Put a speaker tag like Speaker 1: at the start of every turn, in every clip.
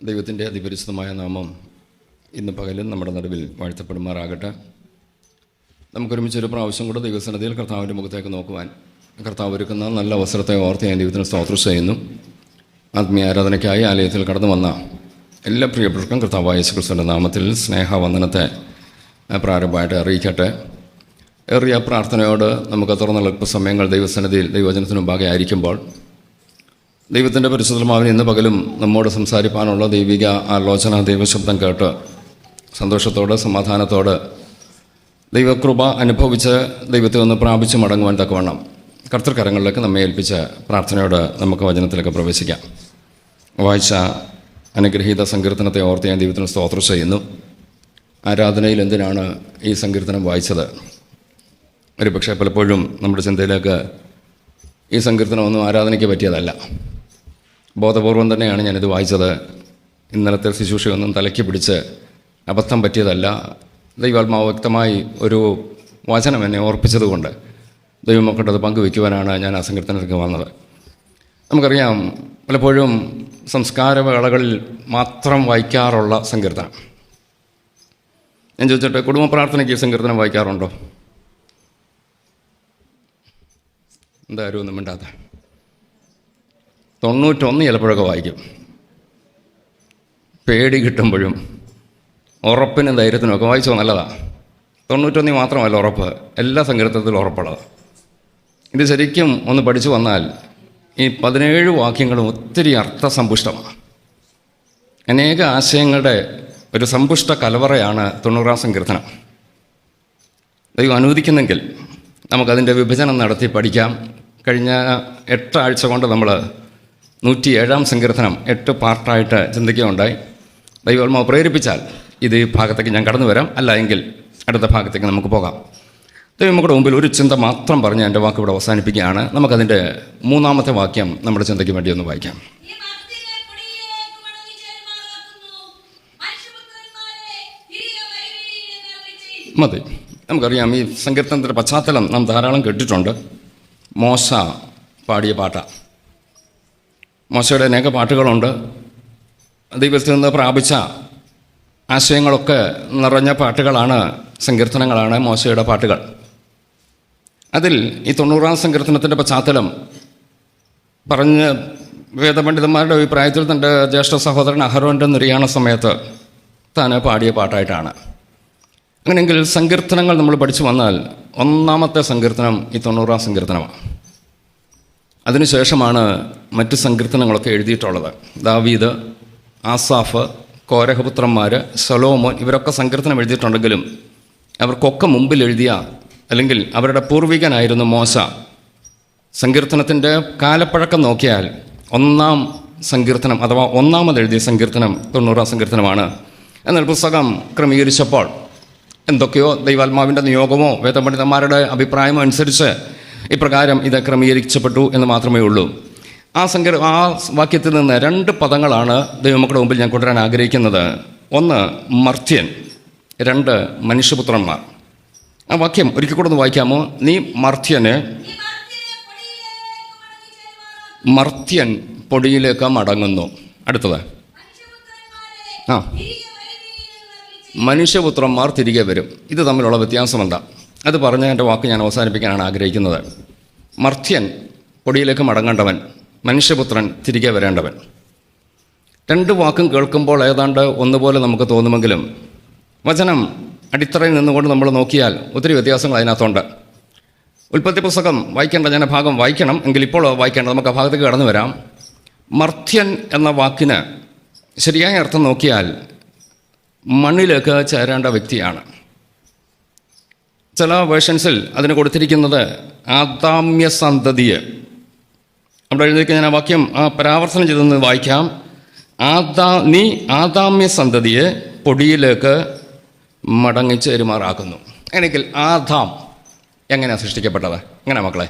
Speaker 1: ദൈവത്തിൻ്റെ അതിപരിശുദ്ധമായ നാമം ഇന്ന് പകലും നമ്മുടെ നടുവിൽ വാഴ്ത്തപ്പെടുമാറാകട്ടെ. നമുക്കൊരുമിച്ചൊരു പ്രാവശ്യം കൂടെ ദൈവസന്നിധിയിൽ കർത്താവിൻ്റെ മുഖത്തേക്ക് നോക്കുവാൻ കർത്താവ് ഒരുക്കുന്ന നല്ല അവസരത്തെ ഓർത്ത് ഞാൻ ദൈവത്തിന് സ്തോത്രം ചെയ്യുന്നു. ആത്മീയ ആരാധനയ്ക്കായി ആലയത്തിൽ കടന്നു വന്ന എല്ലാ പ്രിയപ്പെട്ടവർക്കും കർത്താവായ യേശുക്രിസ്തുവിൻ്റെ നാമത്തിൽ സ്നേഹവന്ദനത്തെ പ്രാരംഭമായിട്ട് അറിയിക്കട്ടെ. ഏറിയ പ്രാർത്ഥനയോട് നമുക്ക് തുറന്നുള്ള സമയങ്ങൾ ദൈവസന്നിധിയിൽ ദൈവവചനത്തിന് മുമ്പാകെ ആയിരിക്കുമ്പോൾ ദൈവത്തിൻ്റെ പരിശുദ്ധമാവിന് ഇന്ന് പകലും നമ്മോട് സംസാരിപ്പാനുള്ള ദൈവിക ആലോചന ദൈവശബ്ദം കേട്ട് സന്തോഷത്തോട് സമാധാനത്തോട് ദൈവകൃപ അനുഭവിച്ച് ദൈവത്തെ ഒന്ന് പ്രാപിച്ച് മടങ്ങുവാൻ തക്കവണ്ണം കർത്തൃകരങ്ങളിലേക്ക് നമ്മെ ഏൽപ്പിച്ച പ്രാർത്ഥനയോട് നമുക്ക് വചനത്തിലേക്ക് പ്രവേശിക്കാം. വായിച്ച അനുഗ്രഹീത സങ്കീർത്തനത്തെ ഓർത്ത് ഞാൻ ദൈവത്തിന് സ്തോത്രം ചെയ്യുന്നു. ആരാധനയിൽ എന്തിനാണ് ഈ സങ്കീർത്തനം വായിച്ചത്? ഒരു പക്ഷേ പലപ്പോഴും നമ്മുടെ ചിന്തയിലേക്ക് ഈ സങ്കീർത്തനമൊന്നും ആരാധനയ്ക്ക് പറ്റിയതല്ല. ബോധപൂർവം തന്നെയാണ് ഞാനിത് വായിച്ചത്. ഇന്നലത്തെ ശുശ്രൂഷയൊന്നും തലയ്ക്ക് പിടിച്ച് അബദ്ധം പറ്റിയതല്ല. ദൈവാത്മാവ് വ്യക്തമായി ഒരു വചനം എന്നെ ഓർപ്പിച്ചതുകൊണ്ട് ദൈവമക്കളുടെ പങ്കുവയ്ക്കുവാനാണ് ഞാൻ ആ സങ്കീർത്തനത്തിലേക്ക് വന്നത്. നമുക്കറിയാം, പലപ്പോഴും സംസ്കാരവേളകളിൽ മാത്രം വായിക്കാറുള്ള സങ്കീർത്തനം. ഞാൻ ചോദിച്ചിട്ട്, കുടുംബ പ്രാർത്ഥനയ്ക്ക് സങ്കീർത്തനം വായിക്കാറുണ്ടോ? എന്തായാലും ഒന്നും മിണ്ടാത്ത 91 ചിലപ്പോഴൊക്കെ വായിക്കും. പേടി കിട്ടുമ്പോഴും ഉറപ്പിനും ധൈര്യത്തിനും ഒക്കെ വായിച്ചോ, നല്ലതാണ്. 91 മാത്രമല്ല ഉറപ്പ്, എല്ലാ സങ്കീർത്തനത്തിലും ഉറപ്പുള്ളത്. ഇത് ശരിക്കും ഒന്ന് പഠിച്ചു വന്നാൽ ഈ 17 വാക്യങ്ങളും ഒത്തിരി അർത്ഥസമ്പുഷ്ടമാണ്. അനേക ആശയങ്ങളുടെ ഒരു സമ്പുഷ്ട കലവറയാണ് 90-ാം സങ്കീർത്തനം. ദൈവം അനുവദിക്കുന്നെങ്കിൽ നമുക്കതിൻ്റെ വിഭജനം നടത്തി പഠിക്കാം. കഴിഞ്ഞ 8 ആഴ്ച കൊണ്ട് നമ്മൾ 107-ാം സങ്കീർത്തനം 8 പാർട്ടായിട്ട് ചിന്തിക്കുകയുണ്ടായി. ദൈവാത്മാവ് പ്രേരിപ്പിച്ചാൽ ഇത് ഈ ഭാഗത്തേക്ക് ഞാൻ കടന്നു വരാം, അല്ല എങ്കിൽ അടുത്ത ഭാഗത്തേക്ക് നമുക്ക് പോകാം. ദൈവം നമ്മുടെ മുമ്പിൽ ഒരു ചിന്ത മാത്രം പറഞ്ഞ് എൻ്റെ വാക്ക് ഇവിടെ അവസാനിപ്പിക്കുകയാണ്. നമുക്കതിൻ്റെ 3-ാമത്തെ വാക്യം നമ്മുടെ ചിന്തയ്ക്ക് വേണ്ടി ഒന്ന് വായിക്കാം. മതി. നമുക്കറിയാം, ഈ സങ്കീർത്തനത്തിൻ്റെ പശ്ചാത്തലം നാം ധാരാളം കേട്ടിട്ടുണ്ട്. മോശ പാടിയ പാട്ടാണ്. മോശയുടെ അനേക പാട്ടുകളുണ്ട്. ദൈവത്തിൽ നിന്ന് പ്രാപിച്ച ആശയങ്ങളൊക്കെ നിറഞ്ഞ പാട്ടുകളാണ്, സങ്കീർത്തനങ്ങളാണ് മോശയുടെ പാട്ടുകൾ. അതിൽ ഈ 90-ാം സങ്കീർത്തനത്തിൻ്റെ പശ്ചാത്തലം പറഞ്ഞ് വേദപണ്ഡിതന്മാരുടെ അഭിപ്രായത്തിൽ തൻ്റെ ജ്യേഷ്ഠ സഹോദരൻ അഹരോൻ്റെ നിര്യാണ സമയത്ത് താൻ പാടിയ പാട്ടായിട്ടാണ്. അങ്ങനെയെങ്കിൽ സങ്കീർത്തനങ്ങൾ നമ്മൾ പഠിച്ചു വന്നാൽ 1-ാമത്തെ സങ്കീർത്തനം ഈ 90-ാം സങ്കീർത്തനമാണ്. അതിനുശേഷമാണ് മറ്റ് സങ്കീർത്തനങ്ങളൊക്കെ എഴുതിയിട്ടുള്ളത്. ദാവീദ്, ആസാഫ്, കോരഹപുത്രന്മാർ, ശലോമോൻ, ഇവരൊക്കെ സങ്കീർത്തനം എഴുതിയിട്ടുണ്ടെങ്കിലും അവർക്കൊക്കെ മുമ്പിൽ എഴുതിയ, അല്ലെങ്കിൽ അവരുടെ പൂർവികനായിരുന്നു മോശ. സങ്കീർത്തനത്തിൻ്റെ കാലപ്പഴക്കം നോക്കിയാൽ 1-ാം സങ്കീർത്തനം അഥവാ 1-ാമത് എഴുതിയ സങ്കീർത്തനം 90-ാം സങ്കീർത്തനമാണ്. എന്നാൽ പുസ്തകം ക്രമീകരിച്ചപ്പോൾ എന്തൊക്കെയോ ദൈവാത്മാവിൻ്റെ നിയോഗമോ വേദപണ്ഡിതന്മാരുടെ അഭിപ്രായമോ അനുസരിച്ച് ഇപ്രകാരം ഇത് ക്രമീകരിക്കപ്പെട്ടു എന്ന് മാത്രമേ ഉള്ളൂ. ആ വാക്യത്തിൽ നിന്ന് 2 പദങ്ങളാണ് ദൈവമക്കളുടെ മുമ്പിൽ ഞാൻ കൊണ്ടുവരാൻ ആഗ്രഹിക്കുന്നത്. 1 മർത്യൻ, 2 മനുഷ്യപുത്രന്മാർ. ആ വാക്യം ഒരിക്കൽ കൂടെ ഒന്ന് വായിക്കാമോ? മർത്യൻ പൊടിയിലേക്ക് മടങ്ങുന്നു. അടുത്തത് മനുഷ്യപുത്രന്മാർ തിരികെ വരും. ഇത് തമ്മിലുള്ള വ്യത്യാസം എന്താ? അത് പറഞ്ഞ് എൻ്റെ വാക്ക് ഞാൻ അവസാനിപ്പിക്കാനാണ് ആഗ്രഹിക്കുന്നത്. മർത്യൻ പൊടിയിലേക്ക് മടങ്ങേണ്ടവൻ, മനുഷ്യപുത്രൻ തിരികെ വരേണ്ടവൻ. 2 വാക്കും കേൾക്കുമ്പോൾ ഏതാണ്ട് ഒന്നുപോലെ നമുക്ക് തോന്നുമെങ്കിലും വചനം അടിത്തറയിൽ നിന്നുകൊണ്ട് നമ്മൾ നോക്കിയാൽ ഒത്തിരി വ്യത്യാസങ്ങൾ അതിനകത്തുണ്ട്. ഉൽപ്പത്തി പുസ്തകം വായിക്കേണ്ട ഞാൻ ഭാഗം വായിക്കണം, എങ്കിൽ ഇപ്പോൾ വായിക്കേണ്ട, നമുക്ക് ആ ഭാഗത്തേക്ക് കടന്നു വരാം. മർത്യൻ എന്ന വാക്കിന് ശരിയായ അർത്ഥം നോക്കിയാൽ മണ്ണിലേക്ക് ചേരേണ്ട വ്യക്തിയാണ്. ചില വേർഷൻസിൽ അതിന് കൊടുത്തിരിക്കുന്നത് ആദാമ്യ സന്തതിയെ. അവിടെ എഴുതിയിരിക്കുന്ന ഞാൻ ആ വാക്യം പരാവർത്തനം ചെയ്തെന്ന് വായിക്കാം. നീ ആദാമ്യ സന്തതിയെ പൊടിയിലേക്ക് മടങ്ങിച്ചേരുമാറാക്കുന്നു. എങ്കിൽ ആദാം എങ്ങനെയാണ് സൃഷ്ടിക്കപ്പെട്ടത്? എങ്ങനെ മക്കളെ?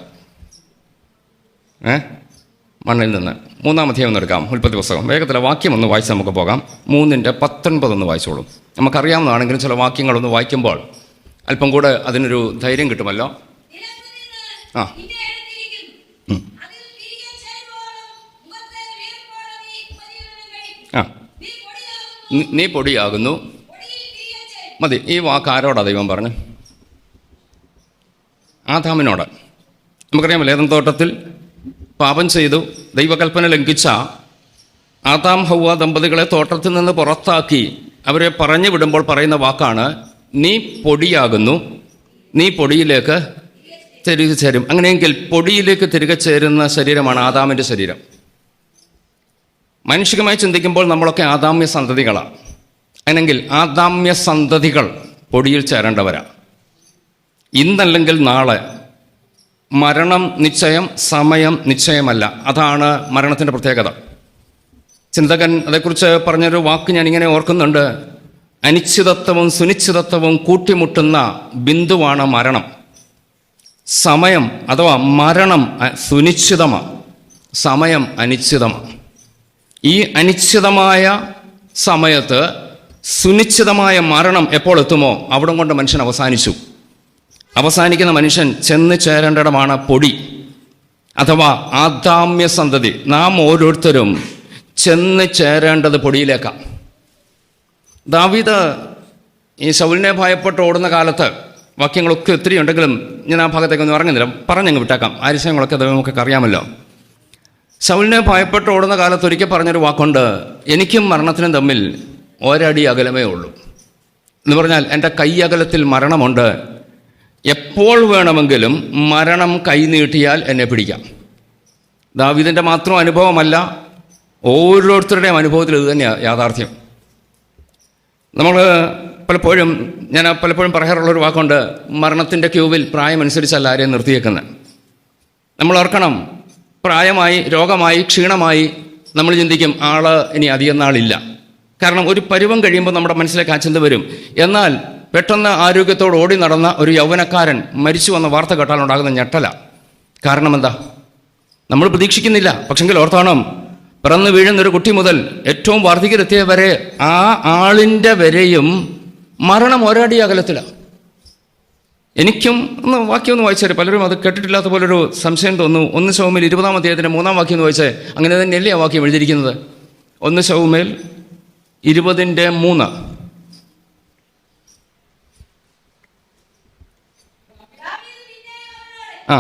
Speaker 1: മണ്ണിൽ നിന്ന്. 3-ാം അധ്യായം ഒന്ന് എടുക്കാം, ഉൽപ്പത്തി പുസ്തകം. വേഗത്തിലെ വാക്യം ഒന്ന് വായിച്ച് നമുക്ക് പോകാം. 3:19 വായിച്ചോളൂ. നമുക്കറിയാവുന്നതാണെങ്കിലും ചില വാക്യങ്ങളൊന്ന് വായിക്കുമ്പോൾ അല്പം കൂടെ അതിനൊരു ധൈര്യം കിട്ടുമല്ലോ. ആ ആ നീ പൊടിയാകുന്നു. മതി. ഈ വാക്ക് ആരോടാ ദൈവം പറഞ്ഞു? ആദാമിനോട്. നമുക്കറിയാമല്ലോ, ഏദൻ തോട്ടത്തിൽ പാപം ചെയ്തു, ദൈവകൽപ്പന ലംഘിച്ച ആദാം ഹൗവ ദമ്പതികളെ തോട്ടത്തിൽ നിന്ന് പുറത്താക്കി അവരെ പറഞ്ഞു വിടുമ്പോൾ പറയുന്ന വാക്കാണ്, നീ പൊടിയാകുന്നു, നീ പൊടിയിലേക്ക് തിരികെ ചേരും. അങ്ങനെയെങ്കിൽ പൊടിയിലേക്ക് തിരികെ ചേരുന്ന ശരീരമാണ് ആദാമിൻ്റെ ശരീരം. മാനുഷികമായി ചിന്തിക്കുമ്പോൾ നമ്മളൊക്കെ ആദാമ്യ സന്തതികളാണ്. അല്ലെങ്കിൽ ആദാമ്യ സന്തതികൾ പൊടിയിൽ ചേരേണ്ടവരാ. ഇന്നല്ലെങ്കിൽ നാളെ മരണം നിശ്ചയം, സമയം നിശ്ചയമല്ല. അതാണ് മരണത്തിൻ്റെ പ്രത്യേകത. ചിന്തകൻ അതേക്കുറിച്ച് പറഞ്ഞൊരു വാക്ക് ഞാനിങ്ങനെ ഓർക്കുന്നുണ്ട്. അനിശ്ചിതത്വവും സുനിശ്ചിതത്വവും കൂട്ടിമുട്ടുന്ന ബിന്ദുവാണ് മരണം. സമയം അഥവാ മരണം സുനിശ്ചിതമാണ്, സമയം അനിശ്ചിതമാണ്. ഈ അനിശ്ചിതമായ സമയത്ത് സുനിശ്ചിതമായ മരണം എപ്പോൾ എത്തുമോ അവിടം കൊണ്ട് മനുഷ്യൻ അവസാനിച്ചു. അവസാനിക്കുന്ന മനുഷ്യൻ ചെന്ന് ചേരേണ്ടിടമാണ് പൊടി അഥവാ ആദാമ്യ സന്തതി. നാം ഓരോരുത്തരും ചെന്ന് ചേരേണ്ടത് പൊടിയിലേക്കാണ്. ദാവീദ് ഈ ശൗലിനെ ഭയപ്പെട്ട് ഓടുന്ന കാലത്ത്, വാക്യങ്ങളൊക്കെ ഒത്തിരി ഉണ്ടെങ്കിലും ഞാൻ ആ ഭാഗത്തേക്കൊന്നും ഇറങ്ങുന്നില്ല, പറഞ്ഞങ്ങ് വിട്ടേക്കാം. ആരിശയങ്ങളൊക്കെ നമുക്കൊക്കെ അറിയാമല്ലോ. ശൗലിനെ ഭയപ്പെട്ട് ഓടുന്ന കാലത്ത് ഒരിക്കൽ പറഞ്ഞൊരു വാക്കുണ്ട്, എനിക്കും മരണത്തിനും തമ്മിൽ ഒരടി അകലമേ ഉള്ളൂ എന്ന് പറഞ്ഞാൽ എൻ്റെ കൈ അകലത്തിൽ മരണമുണ്ട്. എപ്പോൾ വേണമെങ്കിലും മരണം കൈ നീട്ടിയാൽ എന്നെ പിടിക്കാം. ദാവീദിൻ്റെ മാത്രം അനുഭവമല്ല, ഓരോരുത്തരുടെയും അനുഭവത്തിൽ ഇത് തന്നെയാണ് യാഥാർത്ഥ്യം. നമ്മൾ ഞാൻ പലപ്പോഴും പറയാറുള്ളൊരു വാക്കുണ്ട്, മരണത്തിൻ്റെ ക്യൂവിൽ പ്രായമനുസരിച്ചല്ല ആരെയും നിർത്തിയേക്കുന്നത്. നമ്മൾ ഓർക്കണം, പ്രായമായി, രോഗമായി, ക്ഷീണമായി നമ്മൾ ചിന്തിക്കും ആള് ഇനി അധികം നാളില്ല. കാരണം ഒരു പരുവം കഴിയുമ്പോൾ നമ്മുടെ മനസ്സിലേക്ക് ആ ചിന്ത വരും. എന്നാൽ പെട്ടെന്ന് ആരോഗ്യത്തോട് ഓടി നടന്ന ഒരു യൗവനക്കാരൻ മരിച്ചു വന്ന വാർത്ത കേട്ടാൽ ഉണ്ടാകുന്ന ഞെട്ടല. കാരണം എന്താ? നമ്മൾ പ്രതീക്ഷിക്കുന്നില്ല. പക്ഷെങ്കിൽ ഓർത്തോണം, പിറന്നു വീഴുന്നൊരു കുട്ടി മുതൽ ഏറ്റവും വാർദ്ധക്യത്തിലെത്തിയ വരെ ആ ആളിൻ്റെ വരെയും മരണം ഒരടി അകലത്തിലാണ്. എനിക്കും വാക്യം ഒന്ന് വായിച്ചേരും, പലരും അത് കേട്ടിട്ടില്ലാത്ത പോലൊരു സംശയം തോന്നുന്നു. 1 ശമൂവേൽ 20-ാം അധ്യായത്തിൻ്റെ 3-ാം വാക്യം ഒന്ന് വായിച്ചേ. അങ്ങനെ തന്നെയല്ലേ ആ വാക്യം എഴുതിയിരിക്കുന്നത്? 1 ശമൂവേൽ 20:3. ആ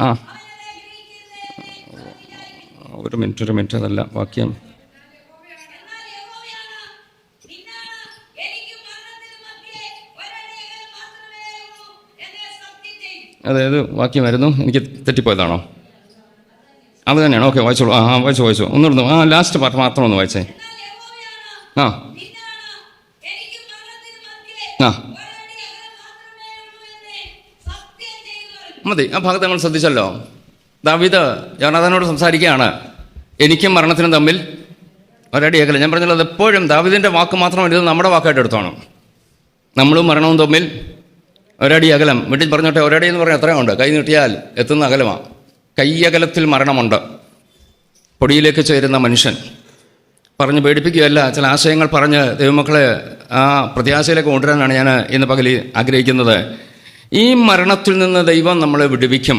Speaker 1: ആ ഒരു മിനിറ്റ് അതല്ല വാക്യം. അതായത് വാക്യമായിരുന്നു, എനിക്ക് തെറ്റിപ്പോയതാണോ? അത് തന്നെയാണ്. ഓക്കെ, വായിച്ചോളൂ. വായിച്ചു ഒന്നുകൂടെ. ലാസ്റ്റ് പാർട്ട് മാത്രം ഒന്ന് വായിച്ചേ. ആ ആ മതി. ആ ഭാഗത്ത് നമ്മൾ ശ്രദ്ധിച്ചല്ലോ. ദാവീദ് യോനാഥാനോട് സംസാരിക്കുകയാണ്, എനിക്കും മരണത്തിനും തമ്മിൽ ഒരടി അകലം. ഞാൻ പറഞ്ഞല്ലോ, അതെപ്പോഴും ദാവീദിൻ്റെ വാക്ക് മാത്രം ഇത് നമ്മുടെ വാക്കായിട്ട് എടുത്തോണം. നമ്മളും മരണവും തമ്മിൽ ഒരടി അകലം. വീട്ടിൽ പറഞ്ഞോട്ടെ, ഒരടി എന്ന് പറഞ്ഞാൽ എത്രയുണ്ട്? കൈ നീട്ടിയാൽ എത്തുന്ന അകലമാണ്. കയ്യകലത്തിൽ മരണമുണ്ട്. പൊടിയിലേക്ക് ചേരുന്ന മനുഷ്യൻ. പറഞ്ഞ് പേടിപ്പിക്കുകയല്ല, ചില ആശയങ്ങൾ പറഞ്ഞ് ദൈവമക്കളെ ആ പ്രത്യാശയിലേക്ക് കൊണ്ടുവരാനാണ് ഞാൻ ഇന്ന് പകൽ ആഗ്രഹിക്കുന്നത്. ഈ മരണത്തിൽ നിന്ന് ദൈവം നമ്മളെ വിടുവിക്കും.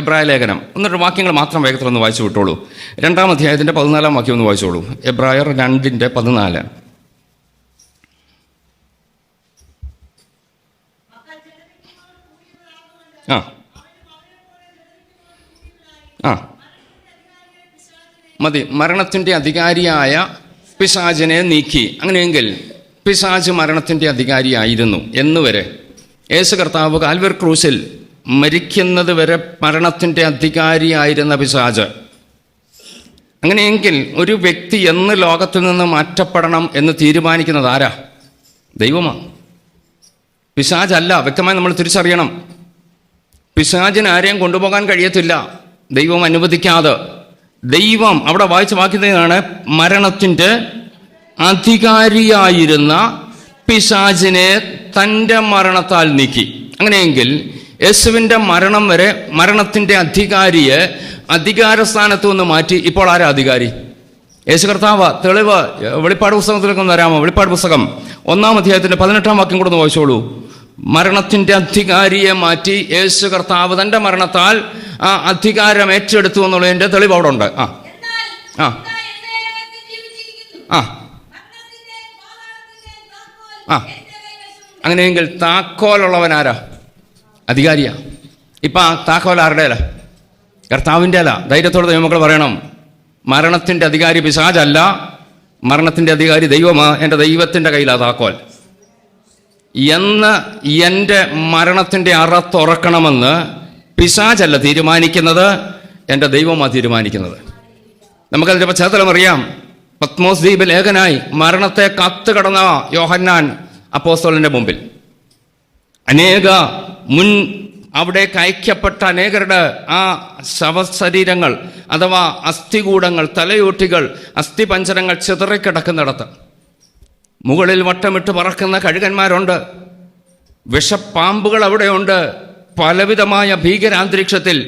Speaker 1: എബ്രായ ലേഖനം എന്നിട്ട് വാക്യങ്ങൾ മാത്രം വേഗത്തിൽ ഒന്ന് വായിച്ചു വിട്ടോളൂ. 2-ാം അധ്യായത്തിൻ്റെ 14-ാം വാക്യം ഒന്ന് വായിച്ചോളൂ. എബ്രായർ 2:14. ആ ആ മതി. മരണത്തിൻ്റെ അധികാരിയായ പിശാചിനെ നീക്കി. അങ്ങനെയെങ്കിൽ പിശാച് മരണത്തിൻ്റെ അധികാരിയായിരുന്നു എന്നുവരെ. യേശു കർത്താവ് കാൽവരി ക്രൂശിൽ മരിക്കുന്നത് വരെ മരണത്തിൻ്റെ അധികാരിയായിരുന്ന പിശാച്. അങ്ങനെയെങ്കിൽ ഒരു വ്യക്തി എന്ന് ലോകത്തിൽ നിന്ന് മാറ്റപ്പെടണം എന്ന് തീരുമാനിക്കുന്നത് ആരാ? ദൈവമാണ്, പിശാചല്ല. വ്യക്തമായി നമ്മൾ തിരിച്ചറിയണം. പിശാചിന് ആരെയും കൊണ്ടുപോകാൻ കഴിയത്തില്ല ദൈവം അനുവദിക്കാതെ. ദൈവം അവിടെ വായിച്ച വാക്യത്തിനാണ് മരണത്തിൻ്റെ അധികാരിയായിരുന്ന പിശാചിനെ തൻ്റെ മരണത്താൽ നീക്കി. അങ്ങനെയെങ്കിൽ യേശുവിൻ്റെ മരണം വരെ മരണത്തിൻ്റെ അധികാരിയെ അധികാരസ്ഥാനത്ത് നിന്ന് മാറ്റി. ഇപ്പോൾ ആരാ അധികാരി? യേശു കർത്താവ്. തെളിവ് വെളിപ്പാട് പുസ്തകത്തിലേക്ക് ഒന്ന് വരാമോ? വെളിപ്പാട് പുസ്തകം 1-ാം അധ്യായത്തിൻ്റെ 18-ാം വാക്യം കൂടെ ഒന്ന് വായിച്ചോളൂ. മരണത്തിൻ്റെ അധികാരിയെ മാറ്റി യേശു കർത്താവ് തൻ്റെ മരണത്താൽ ആ അധികാരം ഏറ്റെടുത്തു എന്നുള്ളതിൻ്റെ തെളിവ് അവിടെ ഉണ്ട്. ആ ആ ആ ആ അങ്ങനെയെങ്കിൽ താക്കോലുള്ളവൻ ആരാ? അധികാരിയാ. ഇപ്പം ആ താക്കോൽ ആരുടെ അല്ല? കർത്താവിൻ്റെ അല്ല. ധൈര്യത്തോടെ ദൈവമക്കൾ പറയണം, മരണത്തിൻ്റെ അധികാരി പിശാചല്ല, മരണത്തിൻ്റെ അധികാരി ദൈവമാ. എൻ്റെ ദൈവത്തിൻ്റെ കയ്യിലാണ് താക്കോൽ എന്ന്. എൻ്റെ മരണത്തിൻ്റെ അറ തുറക്കണമെന്ന് പിശാചല്ല തീരുമാനിക്കുന്നത്, എൻ്റെ ദൈവമാണ് തീരുമാനിക്കുന്നത്. നമുക്കതിൻ്റെ പശ്ചാത്തലം അറിയാം. പത്മോസ് ദ്വീപ് ലേഖനായി മരണത്തെ കത്ത് കടന്ന യോഹന്നാൻ അപ്പോസ്തലന്റെ മുമ്പിൽ അനേക അവിടേക്ക് അയക്കപ്പെട്ട അനേകരുടെ ആ ശവശരീരങ്ങൾ അഥവാ അസ്ഥികൂടങ്ങൾ, തലയോട്ടികൾ, അസ്ഥിപഞ്ചരങ്ങൾ ചിതറിക്കിടക്കുന്നിടത്ത് മുകളിൽ വട്ടമിട്ട് പറക്കുന്ന കഴുകന്മാരുണ്ട്, വിഷപ്പാമ്പുകൾ അവിടെയുണ്ട്. പലവിധമായ ഭീകരാന്തരീക്ഷത്തിൽ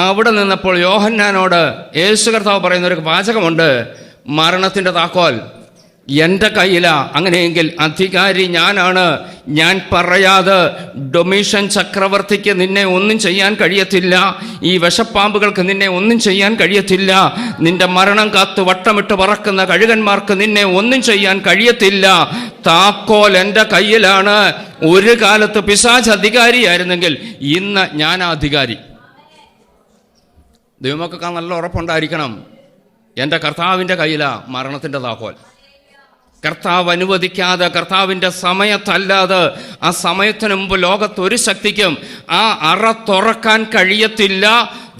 Speaker 1: അവിടെ നിന്നപ്പോൾ യോഹന്നാനോട് യേശു കർത്താവ് പറയുന്നൊരു വാചകമുണ്ട്, മരണത്തിൻ്റെ താക്കോൽ എൻ്റെ കയ്യിലാ. അങ്ങനെയെങ്കിൽ അധികാരി ഞാനാണ്. ഞാൻ പറയാതെ ഡൊമീഷ്യൻ ചക്രവർത്തിക്ക് നിന്നെ ഒന്നും ചെയ്യാൻ കഴിയത്തില്ല. ഈ വിഷപ്പാമ്പുകൾക്ക് നിന്നെ ഒന്നും ചെയ്യാൻ കഴിയത്തില്ല. നിന്റെ മരണം കാത്ത് വട്ടമിട്ട് പറക്കുന്ന കഴുകന്മാർക്ക് നിന്നെ ഒന്നും ചെയ്യാൻ കഴിയത്തില്ല. താക്കോൽ എൻ്റെ കയ്യിലാണ്. ഒരു കാലത്ത് പിശാച് അധികാരിയായിരുന്നെങ്കിൽ ഇന്ന് ഞാനാ അധികാരി. ദൈവമൊക്കെ നല്ല ഉറപ്പുണ്ടായിരിക്കണം, എൻ്റെ കർത്താവിൻ്റെ കയ്യിലാ മരണത്തിൻ്റെ താക്കോൽ. കർത്താവ് അനുവദിക്കാതെ, കർത്താവിൻ്റെ സമയത്തല്ലാതെ, ആ സമയത്തിന് മുമ്പ് ലോകത്തൊരു ശക്തിക്കും ആ അറ തുറക്കാൻ കഴിയത്തില്ല.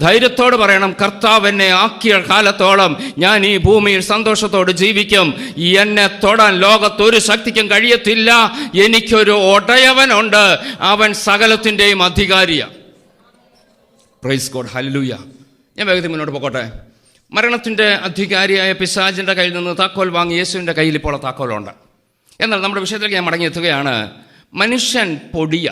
Speaker 1: ധൈര്യത്തോട് പറയണം, കർത്താവ് എന്നെ ആക്കിയ കാലത്തോളം ഞാൻ ഈ ഭൂമിയിൽ സന്തോഷത്തോട് ജീവിക്കും. എന്നെ തൊടാൻ ലോകത്തൊരു ശക്തിക്കും കഴിയത്തില്ല. എനിക്കൊരു ഒടയവനുണ്ട്, അവൻ സകലത്തിൻ്റെയും അധികാരിയാണ്. Praise God, hallelujah. ഞാൻ വേഗത്തിൽ മുന്നോട്ട് പോകട്ടെ. മരണത്തിൻ്റെ അധികാരിയായ പിശാചിൻ്റെ കയ്യിൽ നിന്ന് താക്കോൽ വാങ്ങി യേശുവിൻ്റെ കയ്യിൽ ഇപ്പോൾ താക്കോലുണ്ട്. എന്നാൽ നമ്മുടെ വിഷയത്തിലേക്ക് ഞാൻ മടങ്ങിയെത്തുകയാണ്. മനുഷ്യൻ പൊടിയ.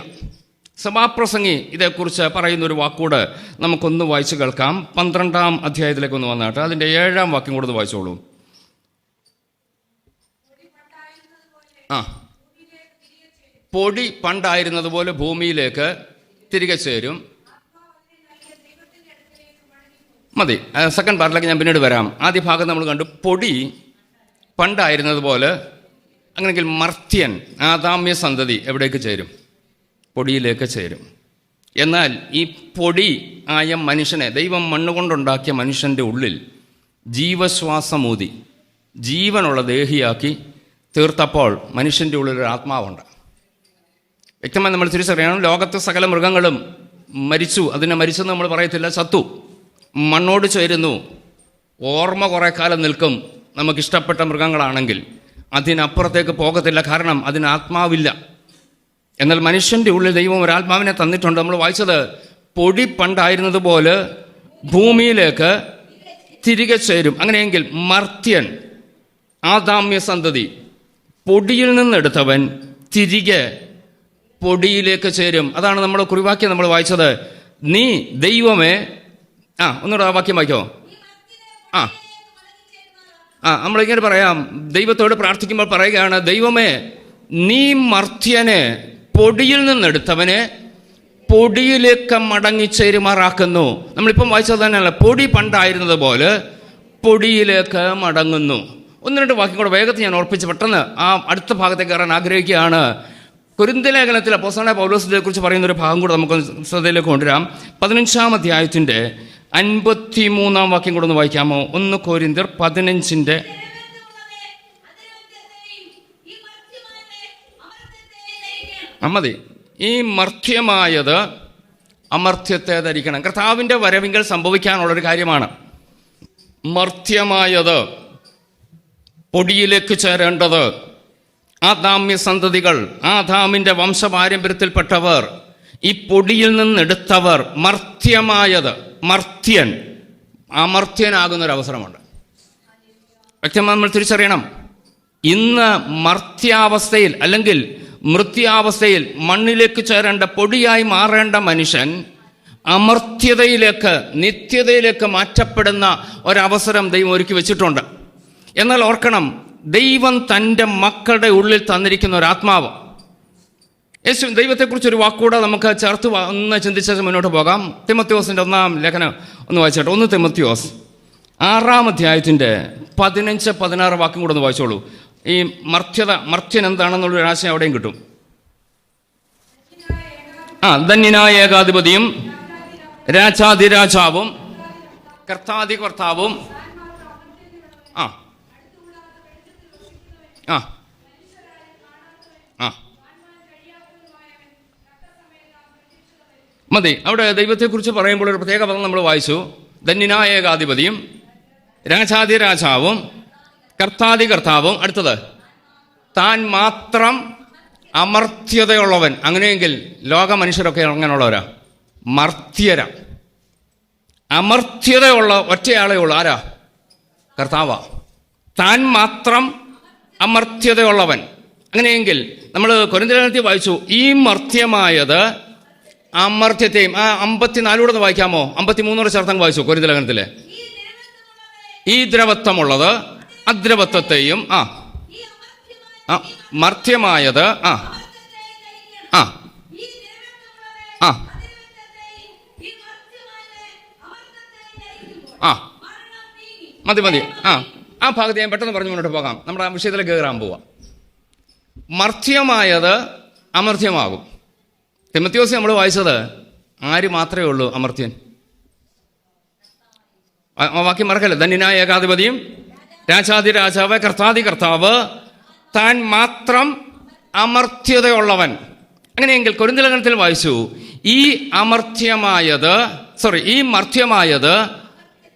Speaker 1: സഭാപ്രസംഗി ഇതേക്കുറിച്ച് പറയുന്നൊരു വാക്കുകൂടെ നമുക്കൊന്ന് വായിച്ചു കേൾക്കാം. 12-ാം അധ്യായത്തിലേക്ക് ഒന്ന് വന്നാട്ട് അതിൻ്റെ 7-ാം വാക്യം കൂടെ വായിച്ചോളൂ. പൊടി പണ്ടായിരുന്നതുപോലെ ഭൂമിയിലേക്ക് തിരികെ ചേരും. മതി, സെക്കൻഡ് പാർട്ടിലേക്ക് ഞാൻ പിന്നീട് വരാം. ആദ്യ ഭാഗം നമ്മൾ കണ്ടു, പൊടി പണ്ടായിരുന്നതുപോലെ. അങ്ങനെയെങ്കിൽ മർത്യൻ, ആദാമ്യ സന്തതി എവിടേക്ക് ചേരും? പൊടിയിലേക്ക് ചേരും. എന്നാൽ ഈ പൊടി ആയ മനുഷ്യനെ ദൈവം മണ്ണുകൊണ്ടുണ്ടാക്കിയ മനുഷ്യൻ്റെ ഉള്ളിൽ ജീവശ്വാസമൂതി ജീവനുള്ള ദേഹിയാക്കി തീർത്തപ്പോൾ മനുഷ്യൻ്റെ ഉള്ളിലൊരു ആത്മാവുണ്ട്. വ്യക്തമായി നമ്മൾ തിരിച്ചറിയണം, ലോകത്തെ സകല മൃഗങ്ങളും മരിച്ചു. അതിനെ മരിച്ചെന്ന് നമ്മൾ പറയത്തില്ല, ചത്തു, മണ്ണോട് ചേരുന്നു. ഓർമ്മ കുറേ കാലം നിൽക്കും നമുക്കിഷ്ടപ്പെട്ട മൃഗങ്ങളാണെങ്കിൽ. അതിനപ്പുറത്തേക്ക് പോകത്തില്ല, കാരണം അതിന് ആത്മാവില്ല. എന്നാൽ മനുഷ്യൻ്റെ ഉള്ളിൽ ദൈവം ഒരാത്മാവിനെ തന്നിട്ടുണ്ട്. നമ്മൾ വായിച്ചത്, പൊടി പണ്ടായിരുന്നതുപോലെ ഭൂമിയിലേക്ക് തിരികെ ചേരും. അങ്ങനെയെങ്കിൽ മർത്യൻ, ആദാമ്യ സന്തതി, പൊടിയിൽ നിന്നെടുത്തവൻ തിരികെ പൊടിയിലേക്ക് ചേരും. അതാണ് നമ്മുടെ കുറിവാക്യം നമ്മൾ വായിച്ചത്. നീ ദൈവമേ, ഒന്നുകൂടെ ആ വാക്യം വായിക്കോ. നമ്മളിങ്ങനെ പറയാം, ദൈവത്തോട് പ്രാർത്ഥിക്കുമ്പോൾ പറയുകയാണ്, ദൈവമേ നീ മർത്യനെ, പൊടിയിൽ നിന്നെടുത്തവനെ പൊടിയിലേക്ക് മടങ്ങിച്ചേരുമാറാക്കുന്നു. നമ്മളിപ്പം വായിച്ചത് തന്നെയല്ല, പൊടി പണ്ടായിരുന്നത് പോലെ പൊടിയിലേക്ക് മടങ്ങുന്നു. ഒന്ന് രണ്ട് വാക്യം കൂടെ വേഗത്തിൽ ഞാൻ ഓർപ്പിച്ച് പെട്ടെന്ന് ആ അടുത്ത ഭാഗത്തേക്ക് കയറാൻ ആഗ്രഹിക്കുകയാണ്. കൊരിന്ത്യ ലേഖനത്തിൽ അപ്പോസ്തലനായ പൗലോസിനെ കുറിച്ച് പറയുന്നൊരു ഭാഗം കൂടെ നമുക്ക് ശ്രദ്ധയിലേക്ക് കൊണ്ടുവരാം. 15-ാം അധ്യായത്തിൻ്റെ 53-ാം വാക്യം കൂടെ ഒന്ന് വായിക്കാമോ? 1 കൊരിന്ത്യർ 15-ന്റെ മതി. ഈ മർത്യമായത് അമർത്യത്തെ ധരിക്കണം. കർത്താവിൻ്റെ വരവിങ്കൽ സംഭവിക്കാനുള്ളൊരു കാര്യമാണ്. മർത്യമായത്, പൊടിയിലേക്ക് ചേരേണ്ടത്, ആദാമ്യ സന്തതികൾ, ആദാമിൻ്റെ വംശപാരമ്പര്യത്തിൽപ്പെട്ടവർ, ഈ പൊടിയിൽ നിന്നെടുത്തവർ, മർത്യമായത്, മർത്യൻ, അമർത്യനാകുന്നൊരവസരമുണ്ട്. വ്യക്തമായി നമ്മൾ തിരിച്ചറിയണം. ഇന്ന് മർത്യാവസ്ഥയിൽ അല്ലെങ്കിൽ മൃത്യാവസ്ഥയിൽ മണ്ണിലേക്ക് ചേരേണ്ട, പൊടിയായി മാറേണ്ട മനുഷ്യൻ അമർത്യതയിലേക്ക്, നിത്യതയിലേക്ക് മാറ്റപ്പെടുന്ന ഒരവസരം ദൈവം ഒരുക്കി വെച്ചിട്ടുണ്ട്. എന്നാൽ ഓർക്കണം, ദൈവം തൻ്റെ മക്കളുടെ ഉള്ളിൽ തന്നിരിക്കുന്ന ഒരാത്മാവ്, യേശു ദൈവത്തെക്കുറിച്ചൊരു വാക്കുകൂടെ നമുക്ക് ചേർത്ത് ഒന്ന് ചിന്തിച്ച് മുന്നോട്ട് പോകാം. തിമോത്തിയോസിൻ്റെ 1-ാം ലേഖനം ഒന്ന് വായിച്ചോട്ടെ. 1 തിമോത്തിയോസ് 6-ാം അധ്യായത്തിൻ്റെ 15-16 വാക്യം കൂടെ ഒന്ന് വായിച്ചോളൂ. ഈ മർത്യൻ എന്താണെന്നുള്ളൊരു ആശയം അവിടെയും കിട്ടും. ധന്യനായ ഏകാധിപതിയും രാജാതിരാജാവും കർത്താതി കർത്താവും ആ ആ ആ മതി. അവിടെ ദൈവത്തെക്കുറിച്ച് പറയുമ്പോൾ ഒരു പ്രത്യേക പദം നമ്മൾ വായിച്ചു. ധന്യനായ ഏകാധിപതിയും രാജാതിരാജാവും കർത്താതി കർത്താവും. അടുത്തത് താൻ മാത്രം അമർത്യതയുള്ളവൻ. അങ്ങനെയെങ്കിൽ ലോക മനുഷ്യരൊക്കെ അങ്ങനെയുള്ളവരാ, മർത്യരാ. അമർത്യതയുള്ള ഒറ്റയാളേ ഉള്ളൂ. ആരാ? കർത്താവാ. താൻ മാത്രം അമർത്യതയുള്ളവൻ. അങ്ങനെയെങ്കിൽ നമ്മൾ കൊരിന്ത്യലേഖനത്തിൽ വായിച്ചു, ഈ മർത്യമായത് അമർത്യത്തെയും. 54 വായിക്കാമോ? 53 ചേർത്തങ്ങ് വായിച്ചു കൊരിന്ത്യലേഖനത്തിലെ. ഈ ദ്രവത്വമുള്ളത് അദ്രവത്വത്തെയും മർത്യമായത് മതി. ആ ഭാഗത്ത് ഞാൻ പെട്ടെന്ന് പറഞ്ഞു മുന്നോട്ട് പോകാം. നമ്മുടെ ആ വിഷയത്തിലേക്ക് കയറാൻ പോവാം. മർത്യമായത് അമർത്യമാകും. തിമോത്തിയോസ് നമ്മൾ വായിച്ചത് ആര് മാത്രമേ ഉള്ളൂ അമർത്യൻ? വാക്യം മറക്കല്ലേ. ധന്യനായ ഏകാധിപതിയും രാജാതിരാജാവ് കർത്താതി കർത്താവ് താൻ മാത്രം അമർത്യതയുള്ളവൻ. അങ്ങനെയെങ്കിൽ കൊരിന്ത്യലേഖനത്തിൽ വായിച്ചു, ഈ മർത്യമായത്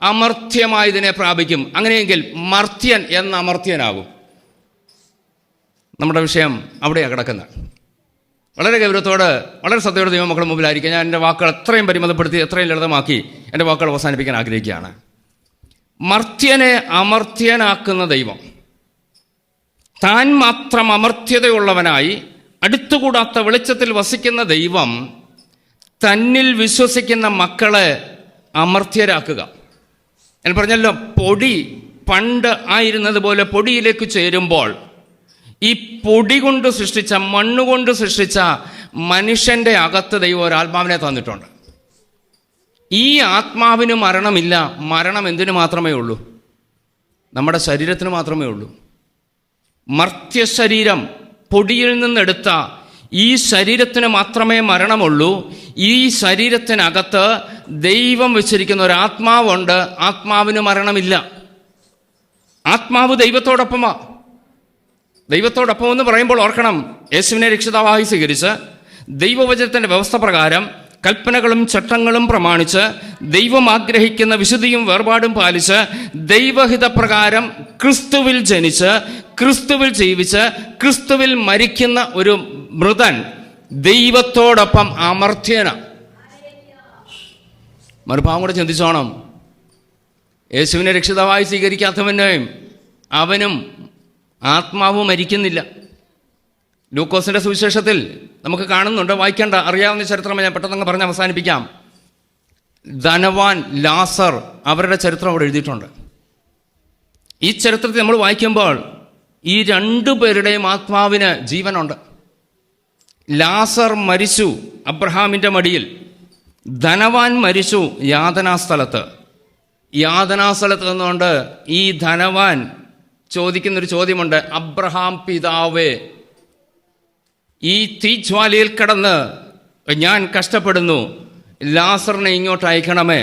Speaker 1: അമർത്യമായതിനെ പ്രാപിക്കും. അങ്ങനെയെങ്കിൽ മർത്യൻ എന്ന അമർത്യനാകും. നമ്മുടെ വിഷയം അവിടെയാണ് കിടക്കുന്നത്. വളരെ ഗൗരവത്തോട് വളരെ ശ്രദ്ധയോടെ ദൈവമക്കളുടെ മുമ്പിലായിരിക്കും. ഞാൻ എൻ്റെ വാക്കുകൾ എത്രയും പരിമിതപ്പെടുത്തി എത്രയും ലളിതമാക്കി എൻ്റെ വാക്കുകൾ അവസാനിപ്പിക്കാൻ ആഗ്രഹിക്കുകയാണ്. മർത്യനെ അമർത്യനാക്കുന്ന ദൈവം, താൻ മാത്രം അമർത്യതയുള്ളവനായി അടുത്തുകൂടാത്ത വെളിച്ചത്തിൽ വസിക്കുന്ന ദൈവം തന്നിൽ വിശ്വസിക്കുന്ന മക്കളെ അമർത്യരാക്കുക. ഞാൻ പറഞ്ഞല്ലോ, പൊടി പണ്ട് ആയിരുന്നത് പോലെ പൊടിയിലേക്ക് ചേരുമ്പോൾ ഈ പൊടി കൊണ്ട് സൃഷ്ടിച്ച, മണ്ണുകൊണ്ട് സൃഷ്ടിച്ച മനുഷ്യൻ്റെ അകത്ത് ദൈവം ഒരാത്മാവിനെ തന്നിട്ടുണ്ട്. ഈ ആത്മാവിന് മരണമില്ല. മരണം എന്തിനു മാത്രമേ ഉള്ളൂ? നമ്മുടെ ശരീരത്തിന് മാത്രമേ ഉള്ളൂ. മർത്യശരീരം, പൊടിയിൽ നിന്നെടുത്ത ഈ ശരീരത്തിന് മാത്രമേ മരണമുള്ളൂ. ഈ ശരീരത്തിനകത്ത് ദൈവം വെച്ചിരിക്കുന്ന ഒരു ആത്മാവുണ്ട്. ആത്മാവിന് മരണമില്ല. ആത്മാവ് ദൈവത്തോടൊപ്പമാണ്. ദൈവത്തോടൊപ്പം എന്ന് പറയുമ്പോൾ ഓർക്കണം, യേശുവിനെ രക്ഷിതാവായി സ്വീകരിച്ച് ദൈവവചനത്തിൻ്റെ വ്യവസ്ഥ പ്രകാരം കൽപ്പനകളും ചട്ടങ്ങളും പ്രമാണിച്ച് ദൈവം ആഗ്രഹിക്കുന്ന വിശുദ്ധിയും വേർപാടും പാലിച്ച് ദൈവഹിതപ്രകാരം ക്രിസ്തുവിൽ ജനിച്ച് ക്രിസ്തുവിൽ ജീവിച്ച് ക്രിസ്തുവിൽ മരിക്കുന്ന ഒരു മൃതൻ ദൈവത്തോടൊപ്പം അമർത്യനാണ്. മറുഭാവം കൂടെ ചിന്തിച്ചോണം. യേശുവിനെ രക്ഷിതാവായി സ്വീകരിക്കാത്തവനെയും അവനും ആത്മാവ് മരിക്കുന്നില്ല. ലൂക്കോസിൻ്റെ സുവിശേഷത്തിൽ നമുക്ക് കാണുന്നുണ്ട്, വായിക്കേണ്ട അറിയാവുന്ന ചരിത്രം ഞാൻ പെട്ടെന്ന് പറഞ്ഞ് അവസാനിപ്പിക്കാം. ധനവാൻ, ലാസർ, അവരുടെ ചരിത്രം അവിടെ എഴുതിയിട്ടുണ്ട്. ഈ ചരിത്രത്തിൽ നമ്മൾ വായിക്കുമ്പോൾ ഈ 2 പേരുടെയും ആത്മാവിന് ജീവനുണ്ട്. ലാസർ മരിച്ചു അബ്രഹാമിൻ്റെ മടിയിൽ. ധനവാൻ മരിച്ചു യാതനാസ്ഥലത്ത്. യാതനാസ്ഥലത്ത് നിന്നുകൊണ്ട് ഈ ധനവാൻ ചോദിക്കുന്നൊരു ചോദ്യമുണ്ട്, അബ്രഹാം പിതാവേ, ഈ തീജ്വാലയിൽ കിടന്ന് ഞാൻ കഷ്ടപ്പെടുന്നു, ലാസറിനെ ഇങ്ങോട്ട് അയക്കണമേ.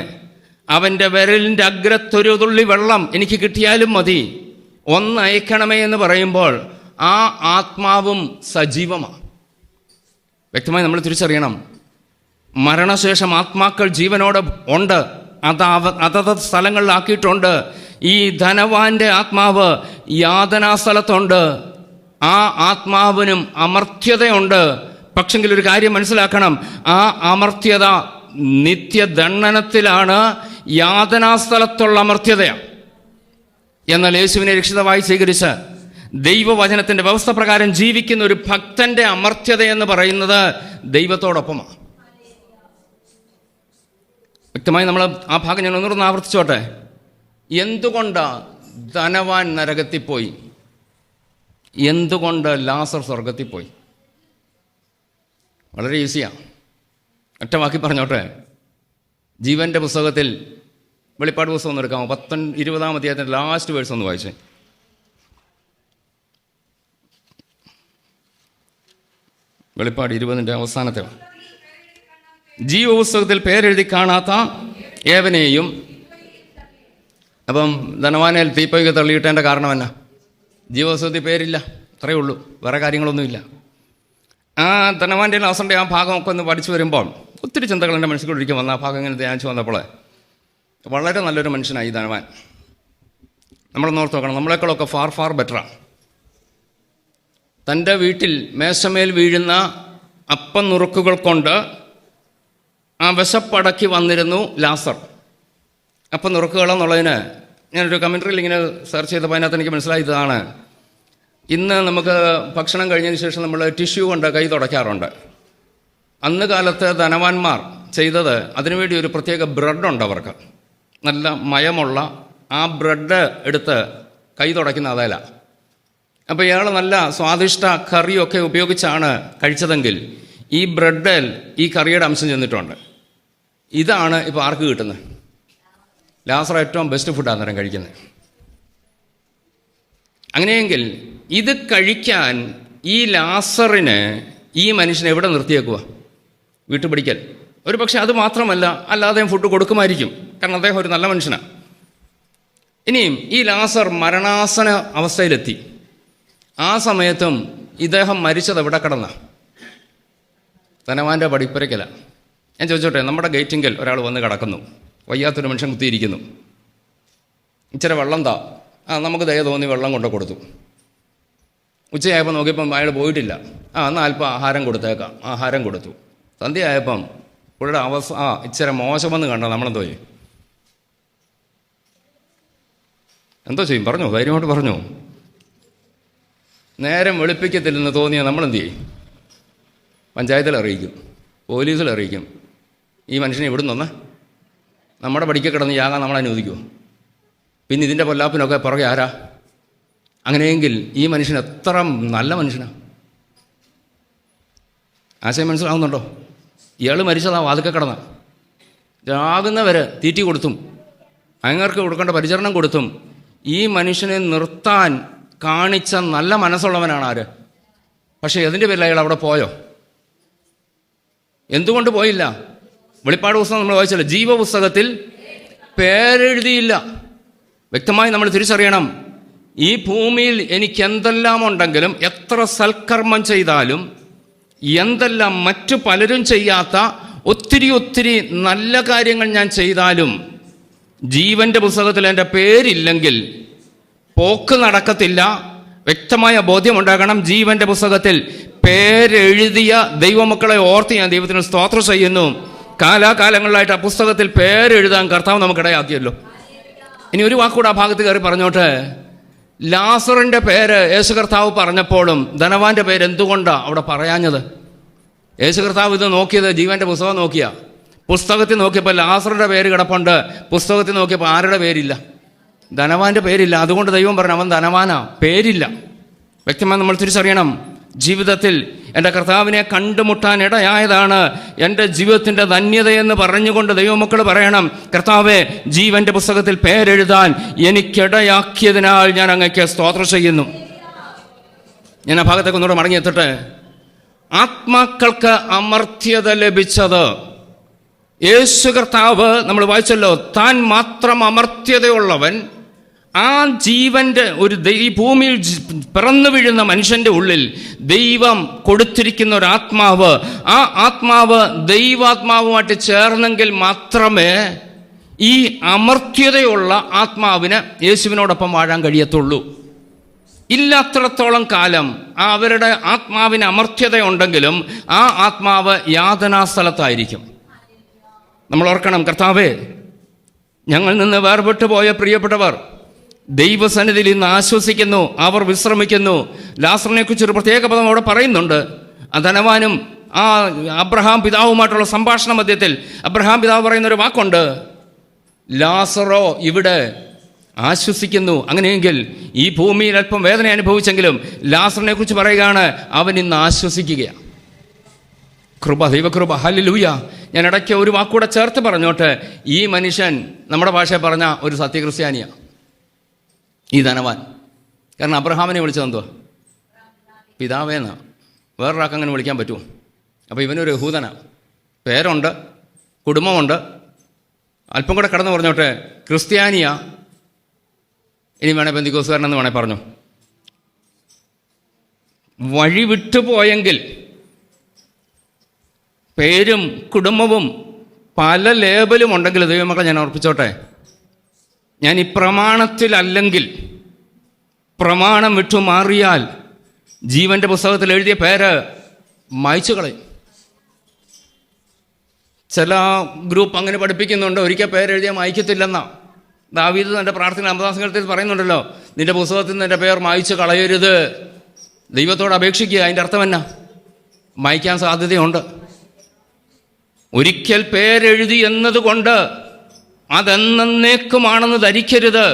Speaker 1: അവൻ്റെ വിരലിൻ്റെ അഗ്രത്തൊരു തുള്ളി വെള്ളം എനിക്ക് കിട്ടിയാലും മതി, ഒന്ന് അയക്കണമേ എന്ന് പറയുമ്പോൾ ആ ആത്മാവും സജീവമാണ്. വ്യക്തമായി നമ്മൾ തിരിച്ചറിയണം, മരണശേഷം ആത്മാക്കൾ ജീവനോടെ ഉണ്ട്. അതത് സ്ഥലങ്ങളിലാക്കിയിട്ടുണ്ട്. ഈ ധനവാന്റെ ആത്മാവ് യാതനാസ്ഥലത്തുണ്ട്. ആ ആത്മാവിനും അമർത്യതയുണ്ട്. പക്ഷെങ്കിൽ ഒരു കാര്യം മനസ്സിലാക്കണം, ആ അമർത്യത നിത്യദണ്ഡനത്തിലാണ്, യാതനാസ്ഥലത്തുള്ള അമർത്യതയാണ്. എന്നാൽ യേശുവിനെ രക്ഷിതാവായി സ്വീകരിച്ച് ദൈവവചനത്തിൻ്റെ വ്യവസ്ഥ പ്രകാരം ജീവിക്കുന്ന ഒരു ഭക്തന്റെ അമർത്യത എന്ന് പറയുന്നത് ദൈവത്തോടൊപ്പമാണ്. വ്യക്തമായി നമ്മൾ ആ ഭാഗം ഞാൻ ഒന്നുകൂടെ ആവർത്തിച്ചോട്ടെ. എന്തുകൊണ്ടാണ് ധനവാൻ നരകത്തിൽ പോയി? എന്തുകൊണ്ട് ലാസർ സ്വർഗത്തിൽ പോയി? വളരെ ഈസിയാണ്. ഒറ്റ വാക്കി പറഞ്ഞോട്ടെ. ജീവൻ്റെ പുസ്തകത്തിൽ വെളിപ്പാട് പുസ്തകം ഒന്ന് എടുക്കാമോ? 20 അധ്യായത്തിൻ്റെ ലാസ്റ്റ് വേഴ്സ് ഒന്ന് വായിച്ചേ. വെളിപ്പാട് 20 അവസാനത്തെ. ജീവപുസ്തകത്തിൽ പേരെഴുതി കാണാത്ത ഏവനെയും. അപ്പം ധനവാനെ തീപ്പൊയ്ക്ക് തള്ളിയിട്ടതിൻ്റെ കാരണം എന്നാ? ജീവപുസ്തകത്തിൽ പേരില്ല, അത്രയേ ഉള്ളൂ, വേറെ കാര്യങ്ങളൊന്നുമില്ല. ആ ധനവാൻ്റെ ലാസറിൻ്റെ ആ ഭാഗമൊക്കെ ഒന്ന് പഠിച്ചു വരുമ്പോൾ ഒത്തിരി ചിന്തകൾ എൻ്റെ മനസ്സിലൊരിക്കൽ വന്ന ആ ഭാഗം ഇങ്ങനെ ധ്യാനിച്ച് വന്നപ്പോൾ വളരെ നല്ലൊരു മനുഷ്യനായി ധനവാൻ. നമ്മളൊന്ന് ഓർത്ത് നോക്കണം, നമ്മളെക്കാളൊക്കെ ഫാർ ബെറ്ററാണ്. തൻ്റെ വീട്ടിൽ മേശമേൽ വീഴുന്ന അപ്പം നുറുക്കുകൾ കൊണ്ട് ആ വിശപ്പടക്കി വന്നിരുന്നു ലാസർ. അപ്പം നുറുക്കുകളെന്നുള്ളതിന് ഞാനൊരു കമൻട്രിയിൽ ഇങ്ങനെ സെർച്ച് ചെയ്തപ്പോൾ അതിനകത്ത് എനിക്ക് മനസ്സിലായതാണ്, ഇന്ന് നമുക്ക് ഭക്ഷണം കഴിഞ്ഞതിന് ശേഷം നമ്മൾ ടിഷ്യൂ കൊണ്ട് കൈ തുടയ്ക്കാറുണ്ട്. അന്ന് കാലത്ത് ധനവാന്മാർ ചെയ്തത് അതിനുവേണ്ടി ഒരു പ്രത്യേക ബ്രെഡുണ്ട് അവർക്ക്, നല്ല മയമുള്ള ആ ബ്രെഡ് എടുത്ത് കൈ തുടയ്ക്കുന്ന അതല്ല. അപ്പോൾ ഇയാൾ നല്ല സ്വാദിഷ്ട കറിയൊക്കെ ഉപയോഗിച്ചാണ് കഴിച്ചതെങ്കിൽ ഈ ബ്രെഡിൽ ഈ കറിയുടെ അംശം ചെന്നിട്ടുണ്ട്. ഇതാണ് ഇപ്പോൾ ആർക്ക് കിട്ടുന്നത്? ലാസർ ഏറ്റവും ബെസ്റ്റ് ഫുഡാണ് നേരം കഴിക്കുന്നത്. അങ്ങനെയെങ്കിൽ ഇത് കഴിക്കാൻ ഈ ലാസറിന് ഈ മനുഷ്യനെ എവിടെ നിർത്തിയേക്കുക? വീട്ടു പിടിക്കൽ. ഒരു പക്ഷേ അത് മാത്രമല്ല, അല്ലാതെയും ഫുഡ് കൊടുക്കുമായിരിക്കും, കാരണം അദ്ദേഹം ഒരു നല്ല മനുഷ്യനാണ്. ഇനിയും ഈ ലാസർ മരണാസന അവസ്ഥയിലെത്തി. ആ സമയത്തും ഇദ്ദേഹം മരിച്ചത് എവിടെ കിടന്ന? ധനവാൻ്റെ പടിപ്പുരയ്ക്കല. ഞാൻ ചോദിച്ചോട്ടെ, നമ്മുടെ ഗേറ്റിങ്കൽ ഒരാൾ വന്ന് കിടക്കുന്നു, വയ്യാത്തൊരു മനുഷ്യൻ കുത്തിയിരിക്കുന്നു, ഇച്ചിരി വെള്ളം താ. നമുക്ക് ദയ തോന്നി വെള്ളം കൊണ്ട് കൊടുത്തു. ഉച്ചയായപ്പോൾ നോക്കിയപ്പം അയാൾ പോയിട്ടില്ല. എന്നാൽ അല്പം ആഹാരം കൊടുത്തേക്കാം. ആഹാരം കൊടുത്തു. സന്ധ്യയായപ്പം പുള്ളിയുടെ ഇച്ചിരി മോശമെന്ന് കണ്ടോ നമ്മളെന്തോ ചെയ്യും? എന്തോ ചെയ്യും? പറഞ്ഞോ, ധൈര്യമായിട്ട് പറഞ്ഞോ. നേരം വെളുപ്പിക്കത്തില്ലെന്ന് തോന്നിയാൽ നമ്മളെന്ത് ചെയ്യും? പഞ്ചായത്തിൽ അറിയിക്കും, പോലീസിൽ അറിയിക്കും. ഈ മനുഷ്യനെ ഇവിടുന്ന് നമ്മുടെ പടിക്ക് കിടന്ന് യാകാൻ നമ്മൾ അനുവദിക്കുമോ? പിന്നെ ഇതിൻ്റെ പൊല്ലാപ്പിനൊക്കെ പുറകെ ആരാ? അങ്ങനെയെങ്കിൽ ഈ മനുഷ്യൻ എത്ര നല്ല മനുഷ്യനാണ്. ആശയം മനസ്സിലാവുന്നുണ്ടോ? ഇയാൾ മരിച്ചതാ വാതിക്കെ കിടന്ന. രാകുന്നവരെ തീറ്റി കൊടുത്തും അങ്ങർക്ക് കൊടുക്കേണ്ട പരിചരണം കൊടുത്തും ഈ മനുഷ്യനെ നിർത്താൻ കാണിച്ച നല്ല മനസ്സുള്ളവനാണ് ആര്? പക്ഷേ അതിൻ്റെ പേരിൽ അയാൾ അവിടെ പോയോ? എന്തുകൊണ്ട് പോയില്ല? വെളിപ്പാട് പുസ്തകം നമ്മൾ വായിച്ചല്ലോ, ജീവപുസ്തകത്തിൽ പേരെഴുതിയില്ല. വ്യക്തമായി നമ്മൾ തിരിച്ചറിയണം, ഈ ഭൂമിയിൽ എനിക്ക് എന്തെല്ലാം ഉണ്ടെങ്കിലും, എത്ര സൽക്കർമ്മം ചെയ്താലും, എന്തെല്ലാം മറ്റു പലരും ചെയ്യാത്ത ഒത്തിരി നല്ല കാര്യങ്ങൾ ഞാൻ ചെയ്താലും ജീവൻ്റെ പുസ്തകത്തിൽ എൻ്റെ പേരില്ലെങ്കിൽ പോക്ക് നടക്കത്തില്ല. വ്യക്തമായ ബോധ്യമുണ്ടാകണം. ജീവൻ്റെ പുസ്തകത്തിൽ പേരെഴുതിയ ദൈവമക്കളെ ഓർത്ത് ഞാൻ ദൈവത്തിന് സ്തോത്രം ചെയ്യുന്നു. കാലാകാലങ്ങളിലായിട്ട് ആ പുസ്തകത്തിൽ പേരെഴുതാൻ കർത്താവ് നമുക്കിടയാക്കിയല്ലോ. ഇനി ഒരു വാക്കുകൂടെ ആ ഭാഗത്ത് കയറി പറഞ്ഞോട്ടെ. ലാസറിൻ്റെ പേര് യേശു കർത്താവ് പറഞ്ഞപ്പോഴും ധനവാന്റെ പേര് എന്തുകൊണ്ടാണ് അവിടെ പറയാഞ്ഞത്? യേശു കർത്താവ് ഇത് നോക്കിയത് ജീവൻ്റെ പുസ്തകം നോക്കിയാ. പുസ്തകത്തിൽ നോക്കിയപ്പോൾ ലാസറിൻ്റെ പേര് കിടപ്പുണ്ട്, പുസ്തകത്തിൽ നോക്കിയപ്പോൾ ആരുടെ പേരില്ല? ധനവാന്റെ പേരില്ല. അതുകൊണ്ട് ദൈവം പറഞ്ഞു അവൻ ധനവാനാ, പേരില്ല. വ്യക്തമായി നമ്മൾ തിരിച്ചറിയണം. ജീവിതത്തിൽ എൻ്റെ കർത്താവിനെ കണ്ടുമുട്ടാൻ ഇടയായതാണ് എൻ്റെ ജീവിതത്തിൻ്റെ ധന്യതയെന്ന് പറഞ്ഞുകൊണ്ട് ദൈവമക്കൾ പറയണം, കർത്താവേ, ജീവൻ്റെ പുസ്തകത്തിൽ പേരെഴുതാൻ എനിക്കിടയാക്കിയതിനാൽ ഞാൻ അങ്ങേക്ക് സ്തോത്രം ചെയ്യുന്നു. ഞാൻ ആ ഭാഗത്തേക്ക് ഒന്നുകൂടെ മടങ്ങിയെത്തട്ടെ. ആത്മാക്കൾക്ക് അമർത്യത ലഭിച്ചത് യേശു കർത്താവ്, നമ്മൾ വായിച്ചല്ലോ, താൻ മാത്രം അമർത്യതയുള്ളവൻ. ആ ജീവൻ്റെ ഈ ഭൂമിയിൽ പിറന്നു വീഴുന്ന മനുഷ്യൻ്റെ ഉള്ളിൽ ദൈവം കൊടുത്തിരിക്കുന്ന ഒരു ആത്മാവ്, ആ ആത്മാവ് ദൈവാത്മാവുമായിട്ട് ചേർന്നെങ്കിൽ മാത്രമേ ഈ അമർത്യതയുള്ള ആത്മാവിന് യേശുവിനോടൊപ്പം വാഴാൻ കഴിയത്തുള്ളൂ. ഇല്ലാത്തിടത്തോളം കാലം അവരുടെ ആത്മാവിന് അമർത്യതയുണ്ടെങ്കിലും ആ ആത്മാവ് യാതനാസ്ഥലത്തായിരിക്കും. നമ്മൾ ഓർക്കണം, കർത്താവേ, ഞങ്ങളിൽ നിന്ന് വേർപെട്ടു പോയ പ്രിയപ്പെട്ടവർ ദൈവസന്നിധിയിൽ ഇന്ന് ആശ്വസിക്കുന്നു, അവർ വിശ്രമിക്കുന്നു. ലാസറിനെ കുറിച്ചൊരു പ്രത്യേക പദം അവിടെ പറയുന്നുണ്ട്. ആ ധനവാനും ആ അബ്രഹാം പിതാവുമായിട്ടുള്ള സംഭാഷണ മധ്യത്തിൽ അബ്രഹാം പിതാവ് പറയുന്നൊരു വാക്കുണ്ട്, ലാസറോ ഇവിടെ ആശ്വസിക്കുന്നു. അങ്ങനെയെങ്കിൽ ഈ ഭൂമിയിൽ അല്പം വേദന അനുഭവിച്ചെങ്കിലും ലാസറിനെ കുറിച്ച് പറയുകയാണ്, അവൻ ഇന്ന് ആശ്വസിക്കുകയാണ്. കൃപ, ദൈവകൃപ. ഹല്ലേലൂയ. ഞാൻ ഇടയ്ക്ക് ഒരു വാക്കൂടെ ചേർത്ത് പറഞ്ഞോട്ടെ. ഈ മനുഷ്യൻ നമ്മുടെ ഭാഷയിൽ പറഞ്ഞ ഒരു സത്യക്രിസ്ത്യാനിയാണ്, ഈ ധനവാൻ. കാരണം അബ്രഹാമിനെ വിളിച്ചത് എന്തുവാ? പിതാവേന്നാ. വേറൊരാൾക്ക് അങ്ങനെ വിളിക്കാൻ പറ്റുമോ? അപ്പോൾ ഇവനൊരു യഹൂദനാണ്, പേരുണ്ട്, കുടുംബമുണ്ട്. അല്പം കൂടെ കടന്നു പറഞ്ഞോട്ടെ, ക്രിസ്ത്യാനിയാ. ഇനി വേണേൽ പെന്തിക്കോസുകാരനെന്ന് വേണേൽ പറഞ്ഞു. വഴി വിട്ടുപോയെങ്കിൽ പേരും കുടുംബവും പല ലേബലും ഉണ്ടെങ്കിൽ, ദൈവമക്കളെ ഞാൻ ഓർപ്പിച്ചോട്ടെ, ഞാൻ ഈ പ്രമാണത്തിലല്ലെങ്കിൽ, പ്രമാണം വിട്ടു മാറിയാൽ ജീവൻ്റെ പുസ്തകത്തിൽ എഴുതിയ പേര് മായ്ച്ചു കളയും. ചില ഗ്രൂപ്പ് അങ്ങനെ പഠിപ്പിക്കുന്നുണ്ട്, ഒരിക്കൽ പേരെഴുതിയാൽ മായ്ക്കത്തില്ലെന്നാ. ദാവീദ് തൻ്റെ പ്രാർത്ഥന 50 സംഘത്തിൽ പറയുന്നുണ്ടല്ലോ, നിന്റെ പുസ്തകത്തിൽ നിന്ന് എൻ്റെ പേർ മായ്ച്ചു കളയരുത്. ദൈവത്തോട് അപേക്ഷിക്കുക. അതിൻ്റെ അർത്ഥം എന്നാ? മായ്ക്കാൻ സാധ്യതയുണ്ട്. ഒരിക്കൽ പേരെഴുതി എന്നതുകൊണ്ട് അതെന്നേക്കുമാണെന്ന് ധരിക്കരുത്.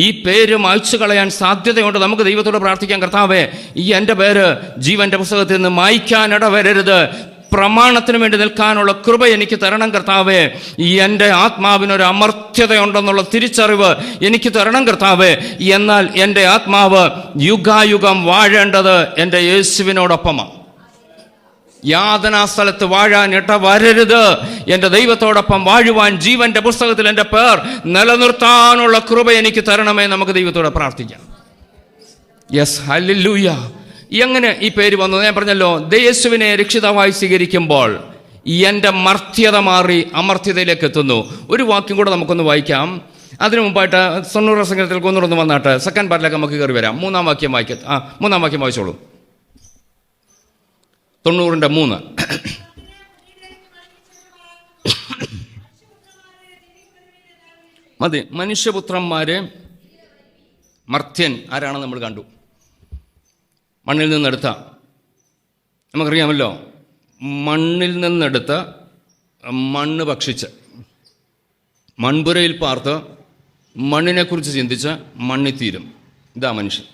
Speaker 1: ഈ പേര് മായ്ച്ചു കളയാൻ സാധ്യതയുണ്ട്. നമുക്ക് ദൈവത്തോട് പ്രാർത്ഥിക്കാം, കർത്താവേ, ഈ എൻ്റെ പേര് ജീവൻ്റെ പുസ്തകത്തിൽ നിന്ന് മായ്ക്കാനിട വരരുത്. പ്രമാണത്തിന് വേണ്ടി നിൽക്കാനുള്ള കൃപ എനിക്ക് തരണം കർത്താവേ. ഈ എൻ്റെ ആത്മാവിനൊരു അമർത്യതയുണ്ടെന്നുള്ള തിരിച്ചറിവ് എനിക്ക് തരണം കർത്താവേ. എന്നാൽ എൻ്റെ ആത്മാവ് യുഗായുഗം വാഴേണ്ടത് എൻ്റെ യേശുവിനോടൊപ്പമാണ്. യാതനാ സ്ഥലത്ത് വാഴാൻ ഇട വരരുത്. എൻ്റെ ദൈവത്തോടൊപ്പം വാഴുവാൻ ജീവൻ്റെ പുസ്തകത്തിൽ എൻ്റെ പേർ നിലനിർത്താനുള്ള കൃപ എനിക്ക് തരണമേ. നമുക്ക് ദൈവത്തോടെ പ്രാർത്ഥിക്കാം. Yes, hallelujah. എങ്ങനെ ഈ പേര് വന്നു? ഞാൻ പറഞ്ഞല്ലോ, യേശുവിനെ രക്ഷിതാവായി സ്വീകരിക്കുമ്പോൾ എൻ്റെ മർത്യത മാറി അമർത്യതയിലേക്ക് എത്തുന്നു. ഒരു വാക്യം കൂടെ നമുക്കൊന്ന് വായിക്കാം. അതിനു മുമ്പായിട്ട് 90 സംഘത്തിൽ കൊന്നുറന്ന് വന്നാട്ട് സെക്കൻഡ് പാർട്ടിലേക്ക് നമുക്ക് കയറി വരാം. മൂന്നാം വാക്യം വായിച്ചോളൂ. 90:3. മതി. മനുഷ്യപുത്രന്മാരെ, മർത്യൻ ആരാണെന്ന് നമ്മൾ കണ്ടു. മണ്ണിൽ നിന്നെടുത്ത, നമുക്കറിയാമല്ലോ, മണ്ണിൽ നിന്നെടുത്ത് മണ്ണ് ഭക്ഷിച്ച്, മൺപുരയിൽ പാർത്ത് മണ്ണിനെക്കുറിച്ച് ചിന്തിച്ച് മണ്ണിത്തീരും. ഇതാ മനുഷ്യൻ.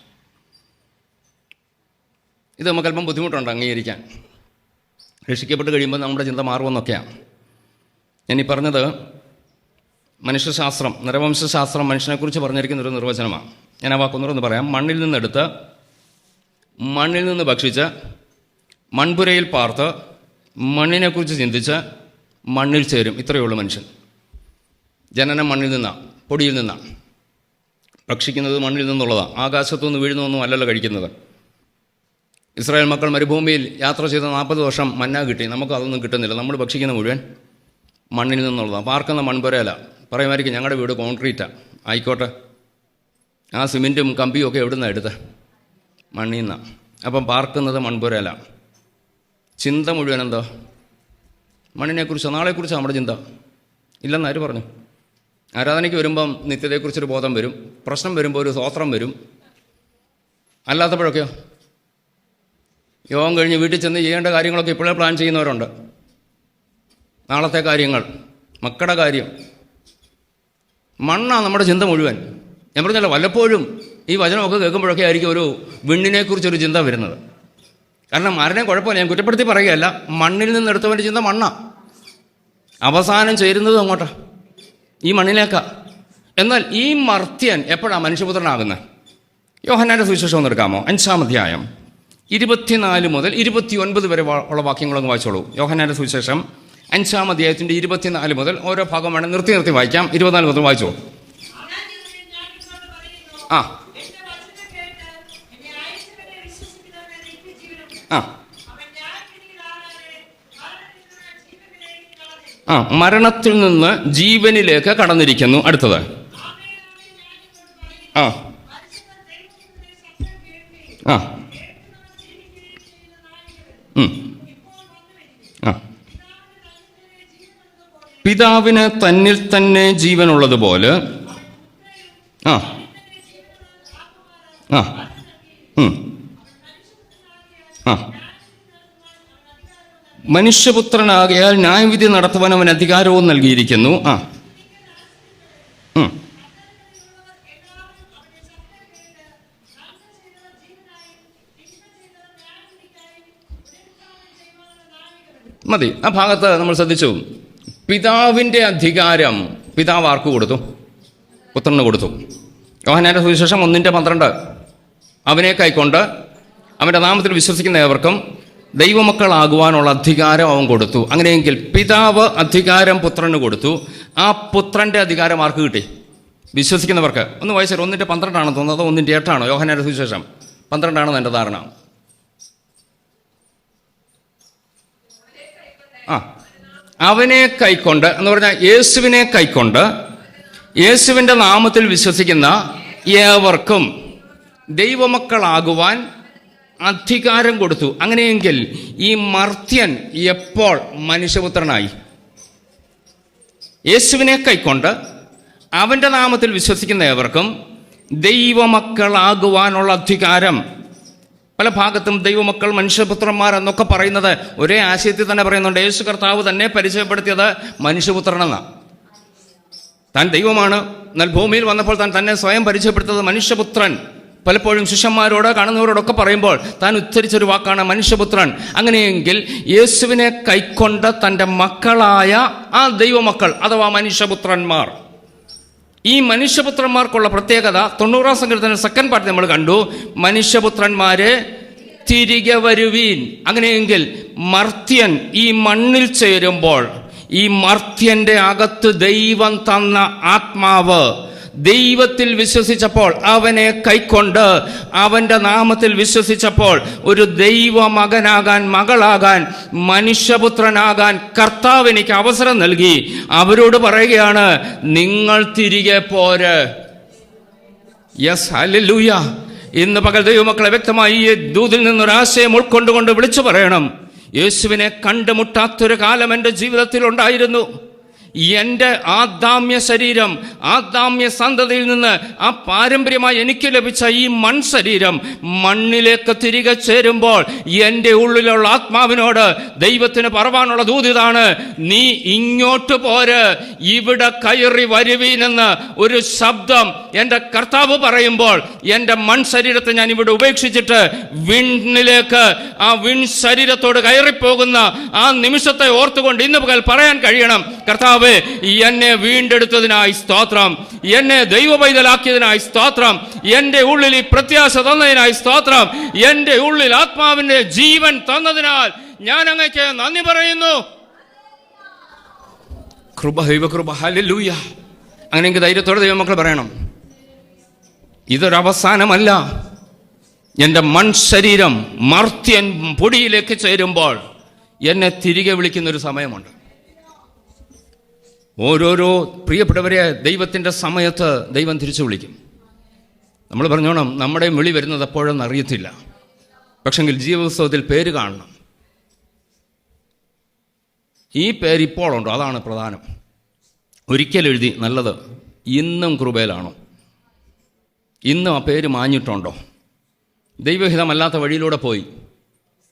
Speaker 1: ഇത് നമുക്കല്പം ബുദ്ധിമുട്ടുണ്ട് അംഗീകരിക്കാൻ. രക്ഷിക്കപ്പെട്ട് കഴിയുമ്പോൾ നമ്മുടെ ചിന്ത മാറുമെന്നൊക്കെയാണ് ഞാനീ പറഞ്ഞത്. മനുഷ്യശാസ്ത്രം, നരവംശശാസ്ത്രം മനുഷ്യനെക്കുറിച്ച് പറഞ്ഞിരിക്കുന്നൊരു നിർവചനമാണ്. ഞാൻ ആ വാക്കൊന്നുകൂടെ പറയാം. മണ്ണിൽ നിന്നെടുത്ത് മണ്ണിൽ നിന്ന് ഭക്ഷിച്ച് മൺപുരയിൽ പാർത്ത് മണ്ണിനെക്കുറിച്ച് ചിന്തിച്ച് മണ്ണിൽ ചേരും. ഇത്രയേ ഉള്ളൂ മനുഷ്യൻ. ജനനം മണ്ണിൽ നിന്നാണ്, പൊടിയിൽ നിന്നാണ്. ഭക്ഷിക്കുന്നത് മണ്ണിൽ നിന്നുള്ളതാണ്. ആകാശത്തുനിന്ന് വീഴുന്നൊന്നും അല്ലല്ലോ കഴിക്കുന്നത്. ഇസ്രായേൽ മക്കൾ മരുഭൂമിയിൽ യാത്ര ചെയ്ത 40 വർഷം മന്ന കിട്ടി. നമുക്ക് അതൊന്നും കിട്ടുന്നില്ല. നമ്മൾ ഭക്ഷിക്കുന്ന മുഴുവൻ മണ്ണിൽ നിന്നുള്ളതാണ്. പാർക്കുന്ന മൺപുരയല്ല. പറയുമായിരിക്കും ഞങ്ങളുടെ വീട് കോൺക്രീറ്റാണ്. ആയിക്കോട്ടെ, ആ സിമെൻറ്റും കമ്പിയും ഒക്കെ എവിടെ നിന്നാണ് എടുത്ത്? മണ്ണിൽ നിന്നാണ്. അപ്പം പാർക്കുന്നത് മൺപുരയല്ല. ചിന്ത മുഴുവൻ എന്തോ? മണ്ണിനെക്കുറിച്ചോ നാളെക്കുറിച്ചോ നമ്മുടെ ചിന്ത ഇല്ലെന്ന് ആര് പറഞ്ഞു? ആരാധനയ്ക്ക് വരുമ്പം നിത്യതയെക്കുറിച്ചൊരു ബോധം വരും. പ്രശ്നം വരുമ്പോൾ ഒരു സ്തോത്രം വരും. അല്ലാത്തപ്പോഴൊക്കെയോ യോഗം കഴിഞ്ഞ് വീട്ടിൽ ചെന്ന് ചെയ്യേണ്ട കാര്യങ്ങളൊക്കെ ഇപ്പോഴേ പ്ലാൻ ചെയ്യുന്നവരുണ്ട്. നാളത്തെ കാര്യങ്ങൾ, മക്കളുടെ കാര്യം. മണ്ണാണ് നമ്മുടെ ചിന്ത മുഴുവൻ. ഞാൻ പറഞ്ഞല്ലോ, വല്ലപ്പോഴും ഈ വചനമൊക്കെ കേൾക്കുമ്പോഴൊക്കെ ആയിരിക്കും ഒരു വിണ്ണിനെക്കുറിച്ചൊരു ചിന്ത വരുന്നത്. കാരണം ആരുടെയും കുഴപ്പമില്ല, ഞാൻ കുറ്റപ്പെടുത്തി പറയുകയല്ല. മണ്ണിൽ നിന്നെടുത്തവൻ്റെ ചിന്ത മണ്ണാണ്. അവസാനം ചേരുന്നത് അങ്ങോട്ടാ, ഈ മണ്ണിലേക്കാ. എന്നാൽ ഈ മർത്യൻ എപ്പോഴാണ് മനുഷ്യപുത്രനാകുന്നത്? യോഹന്നാൻ്റെ സുവിശേഷം ഒന്ന് എടുക്കാമോ? 5-ാം അധ്യായം 24 മുതൽ 29 വരെ ഉള്ള വാക്യങ്ങളൊന്ന് വായിച്ചോളൂ. യോഹന്നാൻ്റെ സുവിശേഷം 5-ാം അധ്യായത്തിൻ്റെ 24 മുതൽ ഓരോ ഭാഗം വേണം നിർത്തി വായിക്കാം. 24 മുതൽ വായിച്ചോളൂ. മരണത്തിൽ നിന്ന് ജീവനിലേക്ക് കടന്നിരിക്കുന്നു. അടുത്തത് പിതാവിന് തന്നിൽ തന്നെ ജീവനുള്ളതുപോലെ മനുഷ്യപുത്രനാകയാൽ ന്യായവിധി നടത്തുവാൻ അവൻ അധികാരവും നൽകിയിരിക്കുന്നു. മതി. ആ ഭാഗത്ത് നമ്മൾ ശ്രദ്ധിച്ചു. പിതാവിൻ്റെ അധികാരം പിതാവ് ആർക്ക് കൊടുത്തു? പുത്രന് കൊടുത്തു. യോഹന്നാന്റെ സുവിശേഷം 1:12 അവനെ കൈക്കൊണ്ട് അവൻ്റെ നാമത്തിൽ വിശ്വസിക്കുന്ന ഏവർക്കും ദൈവമക്കളാകുവാനുള്ള അധികാരം അവൻ കൊടുത്തു. അങ്ങനെയെങ്കിൽ പിതാവ് അധികാരം പുത്രന് കൊടുത്തു. ആ പുത്രൻ്റെ അധികാരം ആർക്ക് കിട്ടി? വിശ്വസിക്കുന്നവർക്ക്. ഒന്ന് വായിച്ചാൽ 1:12 തോന്നുന്നത്, 1:8 യോഹന്നാന്റെ സുവിശേഷം 12 എൻ്റെ ധാരണ. അവനെ കൈക്കൊണ്ട് എന്ന് പറഞ്ഞാൽ യേശുവിനെ കൈക്കൊണ്ട് യേശുവിൻ്റെ നാമത്തിൽ വിശ്വസിക്കുന്ന ഏവർക്കും ദൈവമക്കളാകുവാൻ അധികാരം കൊടുത്തു. അങ്ങനെയെങ്കിൽ ഈ മർത്യൻ എപ്പോൾ മനുഷ്യപുത്രനായി? യേശുവിനെ കൈക്കൊണ്ട് അവൻ്റെ നാമത്തിൽ വിശ്വസിക്കുന്ന ഏവർക്കും ദൈവമക്കളാകുവാനുള്ള അധികാരം. പല ഭാഗത്തും ദൈവമക്കൾ, മനുഷ്യപുത്രന്മാർ എന്നൊക്കെ പറയുന്നത് ഒരേ ആശയത്തിൽ തന്നെ പറയുന്നുണ്ട്. യേശു കർത്താവ് തന്നെ പരിചയപ്പെടുത്തിയത് മനുഷ്യപുത്രനെന്നാണ്. താൻ ദൈവമാണ്, എന്നാൽ ഭൂമിയിൽ വന്നപ്പോൾ താൻ തന്നെ സ്വയം പരിചയപ്പെടുത്തത് മനുഷ്യപുത്രൻ. പലപ്പോഴും ശിഷ്യന്മാരോട് കാണുന്നവരോടൊക്കെ പറയുമ്പോൾ താൻ ഉച്ചരിച്ചൊരു വാക്കാണ് മനുഷ്യപുത്രൻ. അങ്ങനെയെങ്കിൽ യേശുവിനെ കൈക്കൊണ്ട് തൻ്റെ മക്കളായ ആ ദൈവമക്കൾ അഥവാ മനുഷ്യപുത്രന്മാർ, ഈ മനുഷ്യപുത്രന്മാർക്കുള്ള പ്രത്യേകത 90-ാം സങ്കീർത്തനം 2nd പാർട്ട് നമ്മൾ കണ്ടു. മനുഷ്യപുത്രന്മാരെ തിരികെ വരുവീൻ. അങ്ങനെയെങ്കിൽ മർത്യൻ ഈ മണ്ണിൽ ചേരുമ്പോൾ ഈ മർത്യൻ്റെ അകത്ത് ദൈവം തന്ന ആത്മാവ് ദൈവത്തിൽ വിശ്വസിച്ചപ്പോൾ, അവനെ കൈക്കൊണ്ട് അവൻ്റെ നാമത്തിൽ വിശ്വസിച്ചപ്പോൾ ഒരു ദൈവ മകനാകാൻ, മകളാകാൻ, മനുഷ്യപുത്രനാകാൻ കർത്താവ് എനിക്ക് അവസരം നൽകി. അവരോട് പറയുകയാണ്, നിങ്ങൾ തിരികെ പോര്. Yes, hallelujah. ഇന്ന് പകൽ ദൈവമക്കളെ വ്യക്തമായി ഈ ദൂതിൽ നിന്നൊരാശയം ഉൾക്കൊണ്ടുകൊണ്ട് വിളിച്ചു പറയണം. യേശുവിനെ കണ്ടുമുട്ടാത്തൊരു കാലം എൻ്റെ ജീവിതത്തിൽ ഉണ്ടായിരുന്നു. എൻ്റെ ആദാമ്യ ശരീരം, ആദാമ്യ സന്തതിയിൽ നിന്ന് ആ പാരമ്പര്യമായി എനിക്ക് ലഭിച്ച ഈ ശരീരം മണ്ണിലേക്ക് തിരികെ ചേരുമ്പോൾ എൻ്റെ ഉള്ളിലുള്ള ആത്മാവിനോട് ദൈവത്തിന് പറവാനുള്ള ദൂതിതാണ്, നീ ഇങ്ങോട്ട് പോര്, ഇവിടെ കയറി വരുവീനെന്ന് ഒരു ശബ്ദം എൻ്റെ കർത്താവ് പറയുമ്പോൾ എൻ്റെ ശരീരത്തെ ഞാൻ ഇവിടെ ഉപേക്ഷിച്ചിട്ട് വിണ്ണിലേക്ക്, ആ ശരീരത്തോട് കയറിപ്പോകുന്ന ആ നിമിഷത്തെ ഓർത്തുകൊണ്ട് ഇന്ന് പകൽ പറയാൻ കഴിയണം, കർത്താവ് എന്നെ വീണ്ടെടുത്തതിനായി സ്തോത്രം, എന്നെ ദൈവ പൈതലാക്കിയതിനായി സ്തോത്രം, എൻ്റെ ഉള്ളിൽ ഈ പ്രത്യാശ തന്നതിനായി സ്തോത്രം, എൻ്റെ ഉള്ളിൽ ആത്മാവിന്റെ ജീവൻ തന്നതിനാൽ ഞാൻ അങ്ങേക്ക് നന്ദി പറയുന്നു. കൃപ, ദൈവകൃപ, ഹല്ലേലൂയ. അങ്ങനെയെങ്കിൽ ധൈര്യത്തോടെ ദൈവമക്കൾ പറയണം, ഇതൊരവസാനമല്ല. എൻ്റെ ശരീരം മർത്യൻ പൊടിയിലേക്ക് ചേരുമ്പോൾ എന്നെ തിരികെ വിളിക്കുന്നൊരു സമയമുണ്ട്. ഓരോരോ പ്രിയപ്പെട്ടവരെ ദൈവത്തിൻ്റെ സമയത്ത് ദൈവം തിരിച്ചു വിളിക്കും. നമ്മൾ പറഞ്ഞോണം, നമ്മുടെ വിളി വരുന്നത് എപ്പോഴെന്ന് അറിയത്തില്ല, പക്ഷെങ്കിൽ ജീവോത്സവത്തിൽ പേര് കാണണം. ഈ പേര് ഇപ്പോഴുണ്ടോ? അതാണ് പ്രധാനം. ഒരിക്കൽ എഴുതി നല്ലത്, ഇന്നും കൃപയിലാണോ? ഇന്നും ആ പേര് മാഞ്ഞിട്ടുണ്ടോ? ദൈവഹിതമല്ലാത്ത വഴിയിലൂടെ പോയി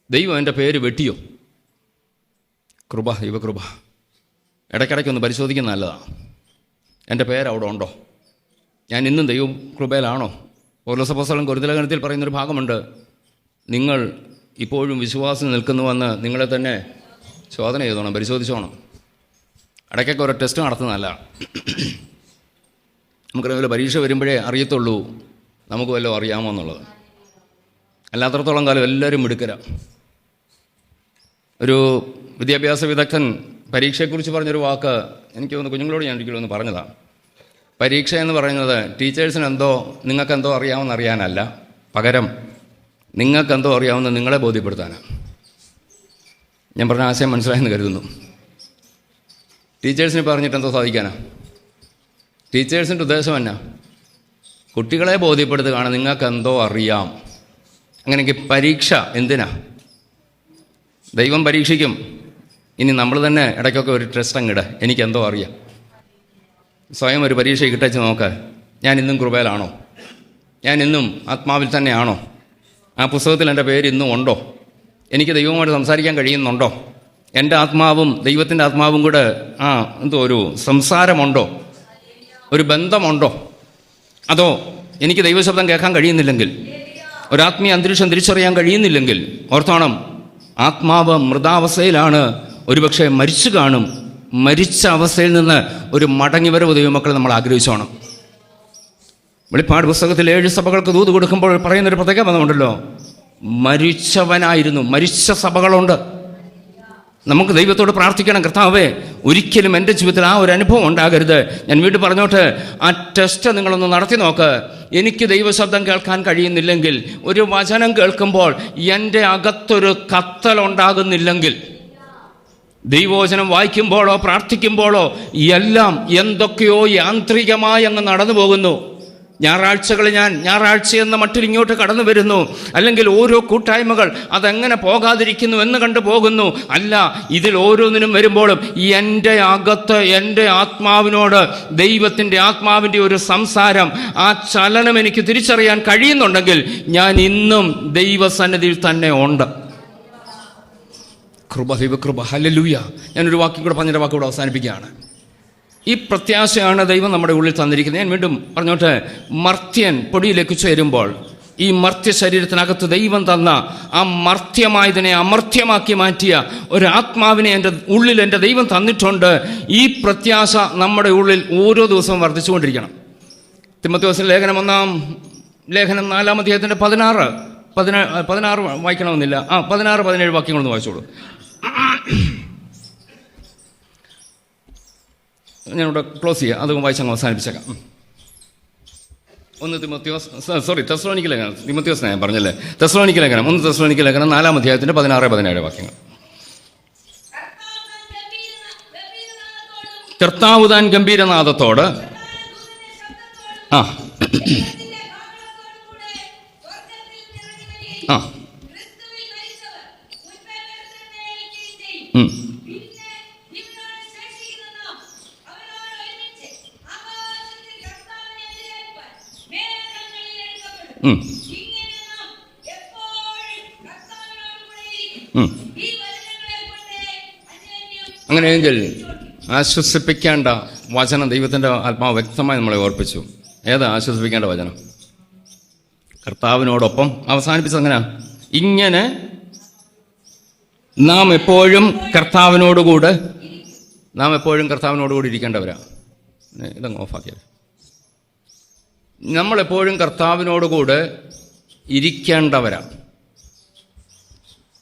Speaker 1: ദൈവം എൻ്റെ പേര് വെട്ടിയോ? കൃപ, ദൈവകൃപ. ഇടയ്ക്കിടയ്ക്കൊന്ന് പരിശോധിക്കുന്ന നല്ലതാണ്. എൻ്റെ പേരവിടെ ഉണ്ടോ? ഞാൻ ഇന്നും ദൈവം കൃപയിലാണോ? പൗലോസ് അപ്പോസ്തലൻ കൊരിന്ത്യലേഖനത്തിൽ പറയുന്നൊരു ഭാഗമുണ്ട്, നിങ്ങൾ ഇപ്പോഴും വിശ്വാസം നിൽക്കുന്നുവെന്ന് നിങ്ങളെ തന്നെ ശോധന ചെയ്തോണം, പരിശോധിച്ചോണം. ഇടയ്ക്കൊക്കെ ഒരു ടെസ്റ്റ് നടത്തുന്നതല്ല. നമുക്കറിയാമല്ലോ, പരീക്ഷ വരുമ്പോഴേ അറിയത്തുള്ളൂ നമുക്ക് വല്ലതും അറിയാമോ എന്നുള്ളത്. അല്ലാത്തടത്തോളം കാലം എല്ലാവരും മിടുക്കരാണ്. ഒരു വിദ്യാഭ്യാസ വിദഗ്ധൻ പരീക്ഷയെക്കുറിച്ച് പറഞ്ഞൊരു വാക്ക് എനിക്ക് തോന്നുന്നു കുഞ്ഞുങ്ങളോട് ഞാൻ ഒരിക്കലും ഒന്ന് പറഞ്ഞതാണ്. പരീക്ഷ എന്ന് പറയുന്നത് ടീച്ചേഴ്സിനെന്തോ നിങ്ങൾക്കെന്തോ അറിയാമെന്ന് അറിയാനല്ല, പകരം നിങ്ങൾക്കെന്തോ അറിയാമെന്ന് നിങ്ങളെ ബോധ്യപ്പെടുത്താനാണ്. ഞാൻ പറഞ്ഞ ആശയം മനസ്സിലായെന്ന് കരുതുന്നു. ടീച്ചേഴ്സിന് പറഞ്ഞിട്ട് എന്തോ സാധിക്കാനാ? ടീച്ചേഴ്സിൻ്റെ ഉദ്ദേശം എന്നാ? കുട്ടികളെ ബോധ്യപ്പെടുത്തുകയാണ് നിങ്ങൾക്കെന്തോ അറിയാം. അങ്ങനെയെങ്കിൽ പരീക്ഷ എന്തിനാ? ദൈവം പരീക്ഷിക്കും. ഇനി നമ്മൾ തന്നെ ഇടയ്ക്കൊക്കെ ഒരു ടെസ്റ്റ് അങ്ങിട, എനിക്കെന്തോ അറിയാം. സ്വയം ഒരു പരീക്ഷ കിട്ടച്ച് നോക്ക്, ഞാൻ ഇന്നും കൃപയിലാണോ? ഞാൻ ഇന്നും ആത്മാവിൽ തന്നെയാണോ? ആ പുസ്തകത്തിൽ എൻ്റെ പേര് ഇന്നും ഉണ്ടോ? എനിക്ക് ദൈവവുമായിട്ട് സംസാരിക്കാൻ കഴിയുന്നുണ്ടോ? എൻ്റെ ആത്മാവും ദൈവത്തിൻ്റെ ആത്മാവും കൂടെ ഒരു സംസാരമുണ്ടോ? ഒരു ബന്ധമുണ്ടോ? അതോ എനിക്ക് ദൈവശബ്ദം കേൾക്കാൻ കഴിയുന്നില്ലെങ്കിൽ, ഒരാത്മീയ അന്തരീക്ഷം തിരിച്ചറിയാൻ കഴിയുന്നില്ലെങ്കിൽ ഓർത്തോണം, ആത്മാവ് മൃതാവസ്ഥയിലാണ്. ഒരുപക്ഷെ മരിച്ചു കാണും. മരിച്ച അവസ്ഥയിൽ നിന്ന് ഒരു മടങ്ങിവരവ് ദൈവമക്കളെ നമ്മൾ ആഗ്രഹിച്ചോണം. വെളിപ്പാട് പുസ്തകത്തിൽ 7 സഭകൾക്ക് ദൂത് കൊടുക്കുമ്പോൾ പറയുന്നൊരു പ്രത്യേക പദമുണ്ടല്ലോ, മരിച്ചവനായിരുന്നു. മരിച്ച സഭകളുണ്ട്. നമുക്ക് ദൈവത്തോട് പ്രാർത്ഥിക്കണം, കർത്താവേ ഒരിക്കലും എൻ്റെ ജീവിതത്തിൽ ആ ഒരു അനുഭവം ഉണ്ടാകരുത്. ഞാൻ വീണ്ടും പറഞ്ഞോട്ട്, ആ ടെസ്റ്റ് നിങ്ങളൊന്ന് നടത്തി നോക്ക്. എനിക്ക് ദൈവശബ്ദം കേൾക്കാൻ കഴിയുന്നില്ലെങ്കിൽ, ഒരു വചനം കേൾക്കുമ്പോൾ എൻ്റെ അകത്തൊരു കത്തലുണ്ടാകുന്നില്ലെങ്കിൽ, ദൈവവചനം വായിക്കുമ്പോഴോ പ്രാർത്ഥിക്കുമ്പോഴോ എല്ലാം എന്തൊക്കെയോ യാന്ത്രികമായി അങ്ങ് നടന്നു പോകുന്നു. ഞായറാഴ്ച എന്ന മട്ടിൽ ഇങ്ങോട്ട് കടന്നു വരുന്നു, അല്ലെങ്കിൽ ഓരോ കൂട്ടായ്മകൾ അതെങ്ങനെ പോകാതിരിക്കുന്നു എന്ന് കണ്ടു പോകുന്നു. അല്ല, ഇതിൽ ഓരോന്നിനും വരുമ്പോഴും എൻ്റെ അകത്ത് എൻ്റെ ആത്മാവിനോട് ദൈവത്തിൻ്റെ ആത്മാവിൻ്റെ ഒരു സംസാരം, ആ ചലനം എനിക്ക് തിരിച്ചറിയാൻ കഴിയുന്നുണ്ടെങ്കിൽ ഞാൻ ഇന്നും ദൈവസന്നിധിയിൽ തന്നെ ഉണ്ട്. കൃപ, ദൈവകൃപ, ഹല്ലേലൂയ. ഞാനൊരു വാക്കും കൂടെ പറഞ്ഞൊരു വാക്കുകൂടെ അവസാനിപ്പിക്കുകയാണ്. ഈ പ്രത്യാശയാണ് ദൈവം നമ്മുടെ ഉള്ളിൽ തന്നിരിക്കുന്നത്. ഞാൻ വീണ്ടും പറഞ്ഞോട്ടെ, മർത്യൻ പൊടിയിലേക്ക് ചേരുമ്പോൾ ഈ മർത്യ ശരീരത്തിനകത്ത് ദൈവം തന്ന ആ മർത്യമായതിനെ അമർത്യമാക്കി മാറ്റിയ ഒരു ആത്മാവിനെ എൻ്റെ ഉള്ളിൽ എൻ്റെ ദൈവം തന്നിട്ടുണ്ട്. ഈ പ്രത്യാശ നമ്മുടെ ഉള്ളിൽ ഓരോ ദിവസവും വർദ്ധിച്ചുകൊണ്ടിരിക്കണം. തിമോഥെയോസിന്റെ ലേഖനം 1-ാം ലേഖനം 4-ാം അധ്യായത്തിൻ്റെ 16 വായിക്കണമെന്നില്ല, 16-17 വാക്യങ്ങളൊന്ന് വായിച്ചോളൂ. ഞാനിവിടെ ക്ലോസ് ചെയ്യാം, അത് വായിച്ചങ്ങ് അവസാനിപ്പിച്ചേക്കാം. തെസ്സലോനിക്ക ലേഖനം, തിമോഥെയോസ് ഞാൻ പറഞ്ഞല്ലേ, തെസ്സലോനിക്ക ലേഖനം 1 തെസ്സലോനിക്ക ലേഖനം 4-ാം അധ്യായത്തിൻ്റെ 16-17 വാക്യങ്ങൾ. കർത്താവ് താൻ ഗംഭീരനാദത്തോട് അങ്ങനെയെങ്കിൽ ആശ്വസിപ്പിക്കേണ്ട വചനം ദൈവത്തിൻ്റെ ആത്മാവ് വ്യക്തമായി നമ്മളെ ഓർപ്പിച്ചു. ഏതാ ആശ്വസിപ്പിക്കേണ്ട വചനം? കർത്താവിനോടൊപ്പം. അവസാനിപ്പിച്ചത് എങ്ങനെയാ? ഇങ്ങനെ നാം എപ്പോഴും കർത്താവിനോടുകൂടെ ഇരിക്കേണ്ടവരാ. ഇതങ്ങ് ഓഫാക്കിയത്. നമ്മളെപ്പോഴും കർത്താവിനോടുകൂടെ ഇരിക്കേണ്ടവരാ.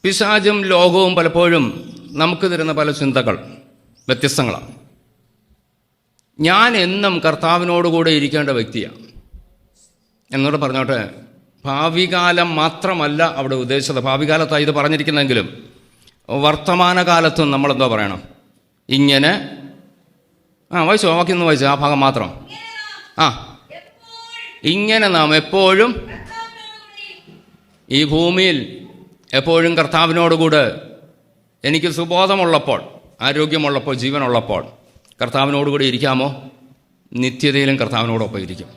Speaker 1: പിശാചും ലോകവും പലപ്പോഴും നമുക്ക് തരുന്ന പല ചിന്തകൾ വ്യത്യസ്തങ്ങളാണ്. ഞാൻ എന്നും കർത്താവിനോടുകൂടെ ഇരിക്കേണ്ട വ്യക്തിയാണ് എന്നോട് പറഞ്ഞോട്ടെ. ഭാവികാലം മാത്രമല്ല അവിടെ ഉദ്ദേശിച്ചത്. ഭാവികാലത്താണ് ഇത് പറഞ്ഞിരിക്കുന്നെങ്കിലും വർത്തമാനകാലത്തും നമ്മളെന്തോ പറയണം? ഇങ്ങനെ വായിച്ചോ, വാക്യം ഒന്ന് വായിച്ചോ, ആ ഭാഗം മാത്രം. ഇങ്ങനെ നാം എപ്പോഴും ഈ ഭൂമിയിൽ എപ്പോഴും കർത്താവിനോടുകൂടെ, എനിക്ക് സുബോധമുള്ളപ്പോൾ, ആരോഗ്യമുള്ളപ്പോൾ, ജീവനുള്ളപ്പോൾ കർത്താവിനോടുകൂടി ഇരിക്കാമോ? നിത്യതയിലും കർത്താവിനോടൊപ്പം ഇരിക്കും.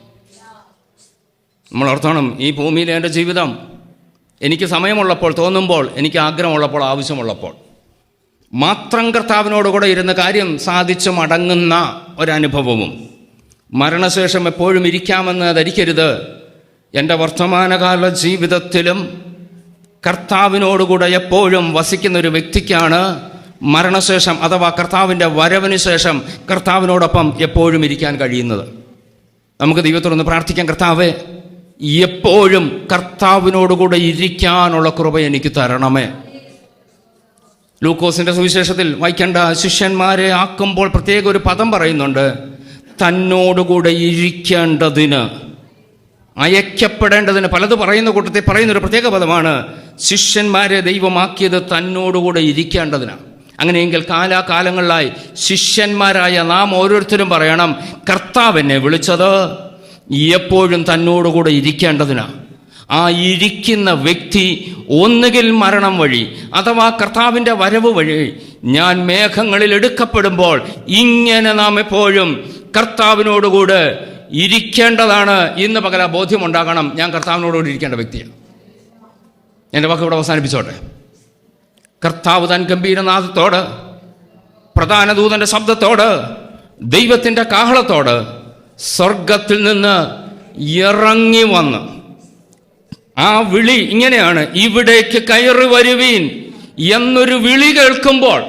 Speaker 1: നമ്മൾ ഓർത്തോണം, ഈ ഭൂമിയിലെ എൻ്റെ ജീവിതം എനിക്ക് സമയമുള്ളപ്പോൾ, തോന്നുമ്പോൾ, എനിക്ക് ആഗ്രഹമുള്ളപ്പോൾ, ആവശ്യമുള്ളപ്പോൾ മാത്രം കർത്താവിനോടുകൂടെ ഇരുന്ന കാര്യം സാധിച്ചു മടങ്ങുന്ന ഒരനുഭവവും മരണശേഷം എപ്പോഴും ഇരിക്കാമെന്ന് ധരിക്കരുത്. എൻ്റെ വർത്തമാനകാല ജീവിതത്തിലും കർത്താവിനോടുകൂടെ എപ്പോഴും വസിക്കുന്ന ഒരു വ്യക്തിക്കാണ് മരണശേഷം അഥവാ കർത്താവിൻ്റെ വരവിന് ശേഷം കർത്താവിനോടൊപ്പം എപ്പോഴും ഇരിക്കാൻ കഴിയുന്നത്. നമുക്ക് ദൈവത്തോടൊന്ന് പ്രാർത്ഥിക്കാം, കർത്താവേ എപ്പോഴും കർത്താവിനോടുകൂടെ ഇരിക്കാനുള്ള കൃപ എനിക്ക് തരണമേ. ലൂക്കോസിൻ്റെ സുവിശേഷത്തിൽ വായിക്കേണ്ട ശിഷ്യന്മാരെ ആക്കുമ്പോൾ പ്രത്യേക ഒരു പദം പറയുന്നുണ്ട്, തന്നോടുകൂടെ ഇരിക്കേണ്ടതിന്, അയക്കപ്പെടേണ്ടതിന്. പലത് പറയുന്ന കൂട്ടത്തിൽ പറയുന്നൊരു പ്രത്യേക പദമാണ് ശിഷ്യന്മാരെ ദൈവമാക്കിയത് തന്നോടുകൂടെ ഇരിക്കേണ്ടതിനാണ്. അങ്ങനെയെങ്കിൽ കാലാകാലങ്ങളിലായി ശിഷ്യന്മാരായ നാം ഓരോരുത്തരും പറയണം, കർത്താവ് എന്നെ വിളിച്ചത് എപ്പോഴും തന്നോടുകൂടെ ഇരിക്കേണ്ടതിനാണ്. ആ ഇരിക്കുന്ന വ്യക്തി ഒന്നുകിൽ മരണം വഴി അഥവാ കർത്താവിൻ്റെ വരവ് വഴി ഞാൻ മേഘങ്ങളിൽ എടുക്കപ്പെടുമ്പോൾ ഇങ്ങനെ നാം എപ്പോഴും കർത്താവിനോടുകൂടെ ഇരിക്കേണ്ടതാണ്. ഇന്ന് പകല ബോധ്യമുണ്ടാകണം, ഞാൻ കർത്താവിനോടുകൂടി ഇരിക്കേണ്ട വ്യക്തിയാണ്. എൻ്റെ വാക്ക് ഇവിടെ അവസാനിപ്പിച്ചോട്ടെ. കർത്താവ് താൻ ഗംഭീരനാദത്തോട്, പ്രധാന ദൂതൻ്റെ ശബ്ദത്തോട്, ദൈവത്തിൻ്റെ കാഹളത്തോട് സ്വർഗത്തിൽ നിന്ന് ഇറങ്ങി വന്ന് ആ വിളി ഇങ്ങനെയാണ്, ഇവിടേക്ക് കയറി വരുവീൻ എന്നൊരു വിളി കേൾക്കുമ്പോൾ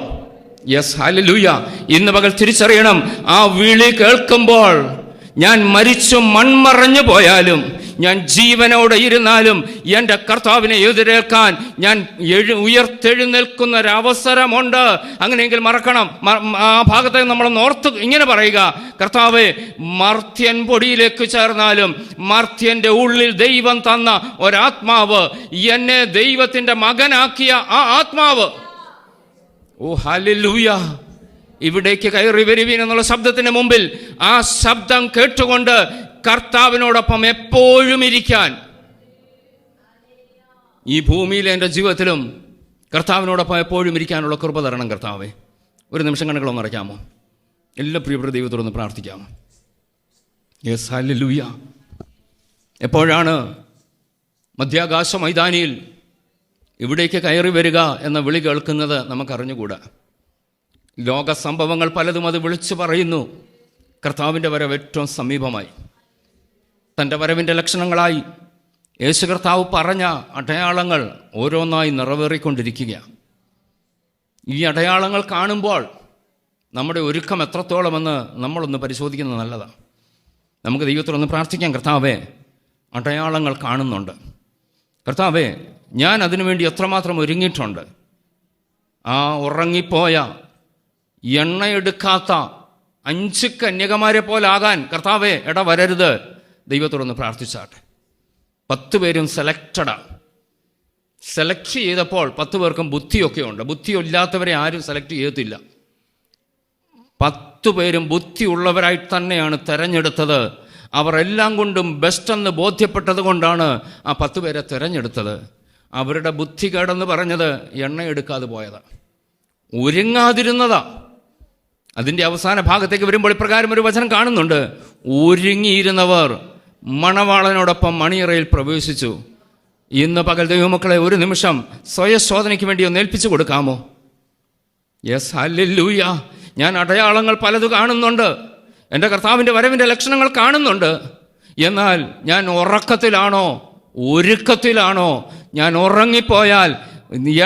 Speaker 1: യെസ്, ഹല്ലേലൂയ. ഇന്ന് പകൽ തിരിച്ചറിയണം, ആ വിളി കേൾക്കുമ്പോൾ ഞാൻ മരിച്ചു മൺമറഞ്ഞു പോയാലും, ഞാൻ ജീവനോടെ ഇരുന്നാലും എൻ്റെ കർത്താവിനെ എതിരേൽക്കാൻ ഞാൻ ഉയർത്തെഴുന്നേൽക്കുന്ന ഒരവസരമുണ്ട്. അങ്ങനെയെങ്കിൽ മറക്കണം, ആ ഭാഗത്തെ നമ്മൾ ഓർത്ത് ഇങ്ങനെ പറയുക: കർത്താവേ, മർത്യൻ പൊടിയിലേക്ക് ചേർന്നാലും മർത്യൻ്റെ ഉള്ളിൽ ദൈവം തന്ന ഒരാത്മാവ്, എന്നെ ദൈവത്തിൻ്റെ മകനാക്കിയ ആ ആത്മാവ്, ഓ ഹല്ലേലൂയ, ഇവിടേക്ക് കയറി വരുവീൻ എന്നുള്ള ശബ്ദത്തിന് മുമ്പിൽ ആ ശബ്ദം കേട്ടുകൊണ്ട് കർത്താവിനോടൊപ്പം എപ്പോഴും ഇരിക്കാൻ, ഈ ഭൂമിയിലെ എൻ്റെ ജീവിതത്തിലും കർത്താവിനോടൊപ്പം എപ്പോഴും ഇരിക്കാനുള്ള കൃപ തരണം കർത്താവേ. ഒരു നിമിഷം കണ്ണുകളൊന്ന് അടയ്ക്കാമോ? എല്ലാ പ്രിയപ്പെട്ട ദൈവത്തോടൊന്ന് പ്രാർത്ഥിക്കാമോ? Yes, hallelujah. എപ്പോഴാണ് മധ്യാകാശ മൈതാനിയിൽ ഇവിടേക്ക് കയറി വരിക എന്ന വിളി കേൾക്കുന്നത് നമുക്കറിഞ്ഞുകൂടാ. ലോക സംഭവങ്ങൾ പലതും അത് വിളിച്ചു പറയുന്നു. കർത്താവിൻ്റെ വരവ് ഏറ്റവും സമീപമായി. തൻ്റെ വരവിൻ്റെ ലക്ഷണങ്ങളായി യേശു കർത്താവ് പറഞ്ഞ അടയാളങ്ങൾ ഓരോന്നായി നിറവേറിക്കൊണ്ടിരിക്കുകയാണ്. ഈ അടയാളങ്ങൾ കാണുമ്പോൾ നമ്മുടെ ഒരുക്കം എത്രത്തോളമെന്ന് നമ്മളൊന്ന് പരിശോധിക്കുന്നത് നല്ലതാണ്. നമുക്ക് ദൈവത്തോടൊന്ന് പ്രാർത്ഥിക്കാം: കർത്താവേ, അടയാളങ്ങൾ കാണുന്നുണ്ട്. കർത്താവേ, ഞാൻ അതിനുവേണ്ടി എത്രമാത്രം ഒരുങ്ങിയിട്ടുണ്ട്. ആ ഉറങ്ങിപ്പോയ എണ്ണയെടുക്കാത്ത 5 കന്യകമാരെ പോലാകാൻ കർത്താവേ ഇടവരരുത്. ദൈവത്തോടൊന്ന് പ്രാർത്ഥിച്ചാട്ടെ. 10 പേരും സെലക്ട് ചെയ്തപ്പോൾ 10 പേർക്കും ബുദ്ധിയൊക്കെ ഉണ്ട്. ബുദ്ധിയില്ലാത്തവരെ ആരും സെലക്ട് ചെയ്യത്തില്ല. 10 പേരും ബുദ്ധിയുള്ളവരായി തന്നെയാണ് തിരഞ്ഞെടുത്തത്. അവർ എല്ലാം കൊണ്ടും ബെസ്റ്റെന്ന് ബോധ്യപ്പെട്ടത് കൊണ്ടാണ് ആ 10 പേരെ തിരഞ്ഞെടുത്തത്. അവരുടെ ബുദ്ധി കേടെന്ന് പറഞ്ഞത് എണ്ണയെടുക്കാതെ പോയതാ, ഒരുങ്ങാതിരുന്നതാ. അതിൻ്റെ അവസാന ഭാഗത്തേക്ക് വരുമ്പോൾ ഇപ്രകാരം ഒരു വചനം കാണുന്നുണ്ട്: ഒരുങ്ങിയിരുന്നവർ മണവാളനോടൊപ്പം മണിയറയിൽ പ്രവേശിച്ചു. ഇന്ന് പകൽ ദൈവമക്കളെ ഒരു നിമിഷം സ്വയശോധനയ്ക്ക് വേണ്ടി ഒന്ന് ഏൽപ്പിച്ചു കൊടുക്കാമോ? Yes, hallelujah. ഞാൻ അടയാളങ്ങൾ പലത് കാണുന്നുണ്ട്, എൻ്റെ കർത്താവിൻ്റെ വരവിൻ്റെ ലക്ഷണങ്ങൾ കാണുന്നുണ്ട്. എന്നാൽ ഞാൻ ഉറക്കത്തിലാണോ, ഒരുക്കത്തിലാണോ? ഞാൻ ഉറങ്ങിപ്പോയാൽ,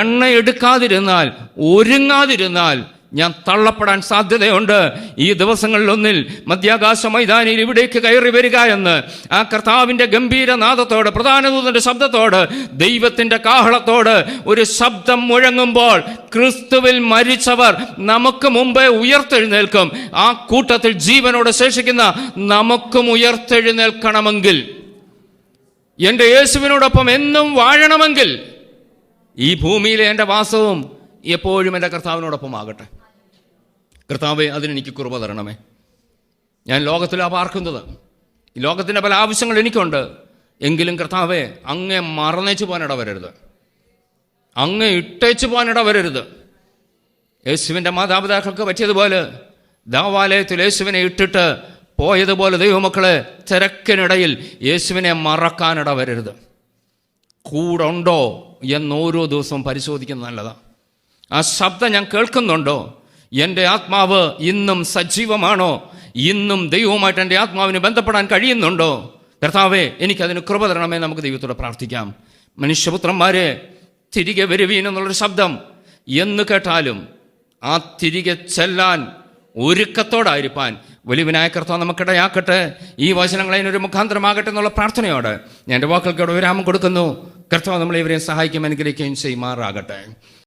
Speaker 1: എണ്ണ എടുക്കാതിരുന്നാൽ, ഒരുങ്ങാതിരുന്നാൽ ഞാൻ തള്ളപ്പെടാൻ സാധ്യതയുണ്ട്. ഈ ദിവസങ്ങളിലൊന്നിൽ മധ്യാകാശ മൈതാനിയിൽ ഇവിടേക്ക് കയറി വരിക എന്ന് ആ കർത്താവിൻ്റെ ഗംഭീരനാദത്തോട്, പ്രധാനദൂതൻ്റെ ശബ്ദത്തോട്, ദൈവത്തിൻ്റെ കാഹളത്തോട് ഒരു ശബ്ദം മുഴങ്ങുമ്പോൾ ക്രിസ്തുവിൽ മരിച്ചവർ നമുക്ക് മുമ്പേ ഉയർത്തെഴുന്നേൽക്കും. ആ കൂട്ടത്തിൽ ജീവനോടെ ശേഷിക്കുന്ന നമുക്കും ഉയർത്തെഴുന്നേൽക്കണമെങ്കിൽ, എൻ്റെ യേശുവിനോടൊപ്പം എന്നും വാഴണമെങ്കിൽ, ഈ ഭൂമിയിലെ എൻ്റെ വാസവും എപ്പോഴും എൻ്റെ കർത്താവിനോടൊപ്പം ആകട്ടെ. കർത്താവേ, അതിനെനിക്ക് കൃപ തരണമേ. ഞാൻ ലോകത്തിലാണ് പാർക്കുന്നത്. ഈ ലോകത്തിൻ്റെ പല ആവശ്യങ്ങൾ എനിക്കുണ്ട്. എങ്കിലും കർത്താവേ, അങ്ങേ മറന്നേച്ചു പോകാനിട വരരുത്, അങ്ങേ ഇട്ടേച്ചു പോകാനിട വരരുത്. യേശുവിൻ്റെ മാതാപിതാക്കൾക്ക് പറ്റിയതുപോലെ ദേവാലയത്തിൽ യേശുവിനെ ഇട്ടിട്ട് പോയതുപോലെ ദൈവമക്കളെ തിരക്കിനിടയിൽ യേശുവിനെ മറക്കാനിട വരരുത്. കൂടുണ്ടോ എന്ന് ഓരോ ദിവസവും പരിശോധിക്കുന്നത് നല്ലതാണ്. ആ ശബ്ദം ഞാൻ കേൾക്കുന്നുണ്ടോ? എൻ്റെ ആത്മാവ് ഇന്നും സജീവമാണോ? ഇന്നും ദൈവവുമായിട്ട് എൻ്റെ ആത്മാവിന് ബന്ധപ്പെടാൻ കഴിയുന്നുണ്ടോ? കർത്താവേ, എനിക്കതിന് കൃപ തരണമേ. നമുക്ക് ദൈവത്തോട് പ്രാർത്ഥിക്കാം. മനുഷ്യപുത്രന്മാരെ, തിരികെ വരുവീൻ എന്നുള്ളൊരു ശബ്ദം എന്ന് കേട്ടാലും ആ തിരികെ ചെല്ലാൻ ഒരുക്കത്തോടായിരിക്കാൻ വലിയവനായ കർത്താവ് നമുക്കിടയാക്കട്ടെ. ഈ വചനങ്ങൾ അതിനൊരു മുഖാന്തരമാകട്ടെ എന്നുള്ള പ്രാർത്ഥനയോടെ ഞാൻ എൻ്റെ വാക്കുകൾക്കോട് വിരാമം കൊടുക്കുന്നു. കർത്താവ് നമ്മളെ ഇവരെയും സഹായിക്കും, അനുഗ്രഹിക്കുകയും ചെയ്യുമാറാകട്ടെ.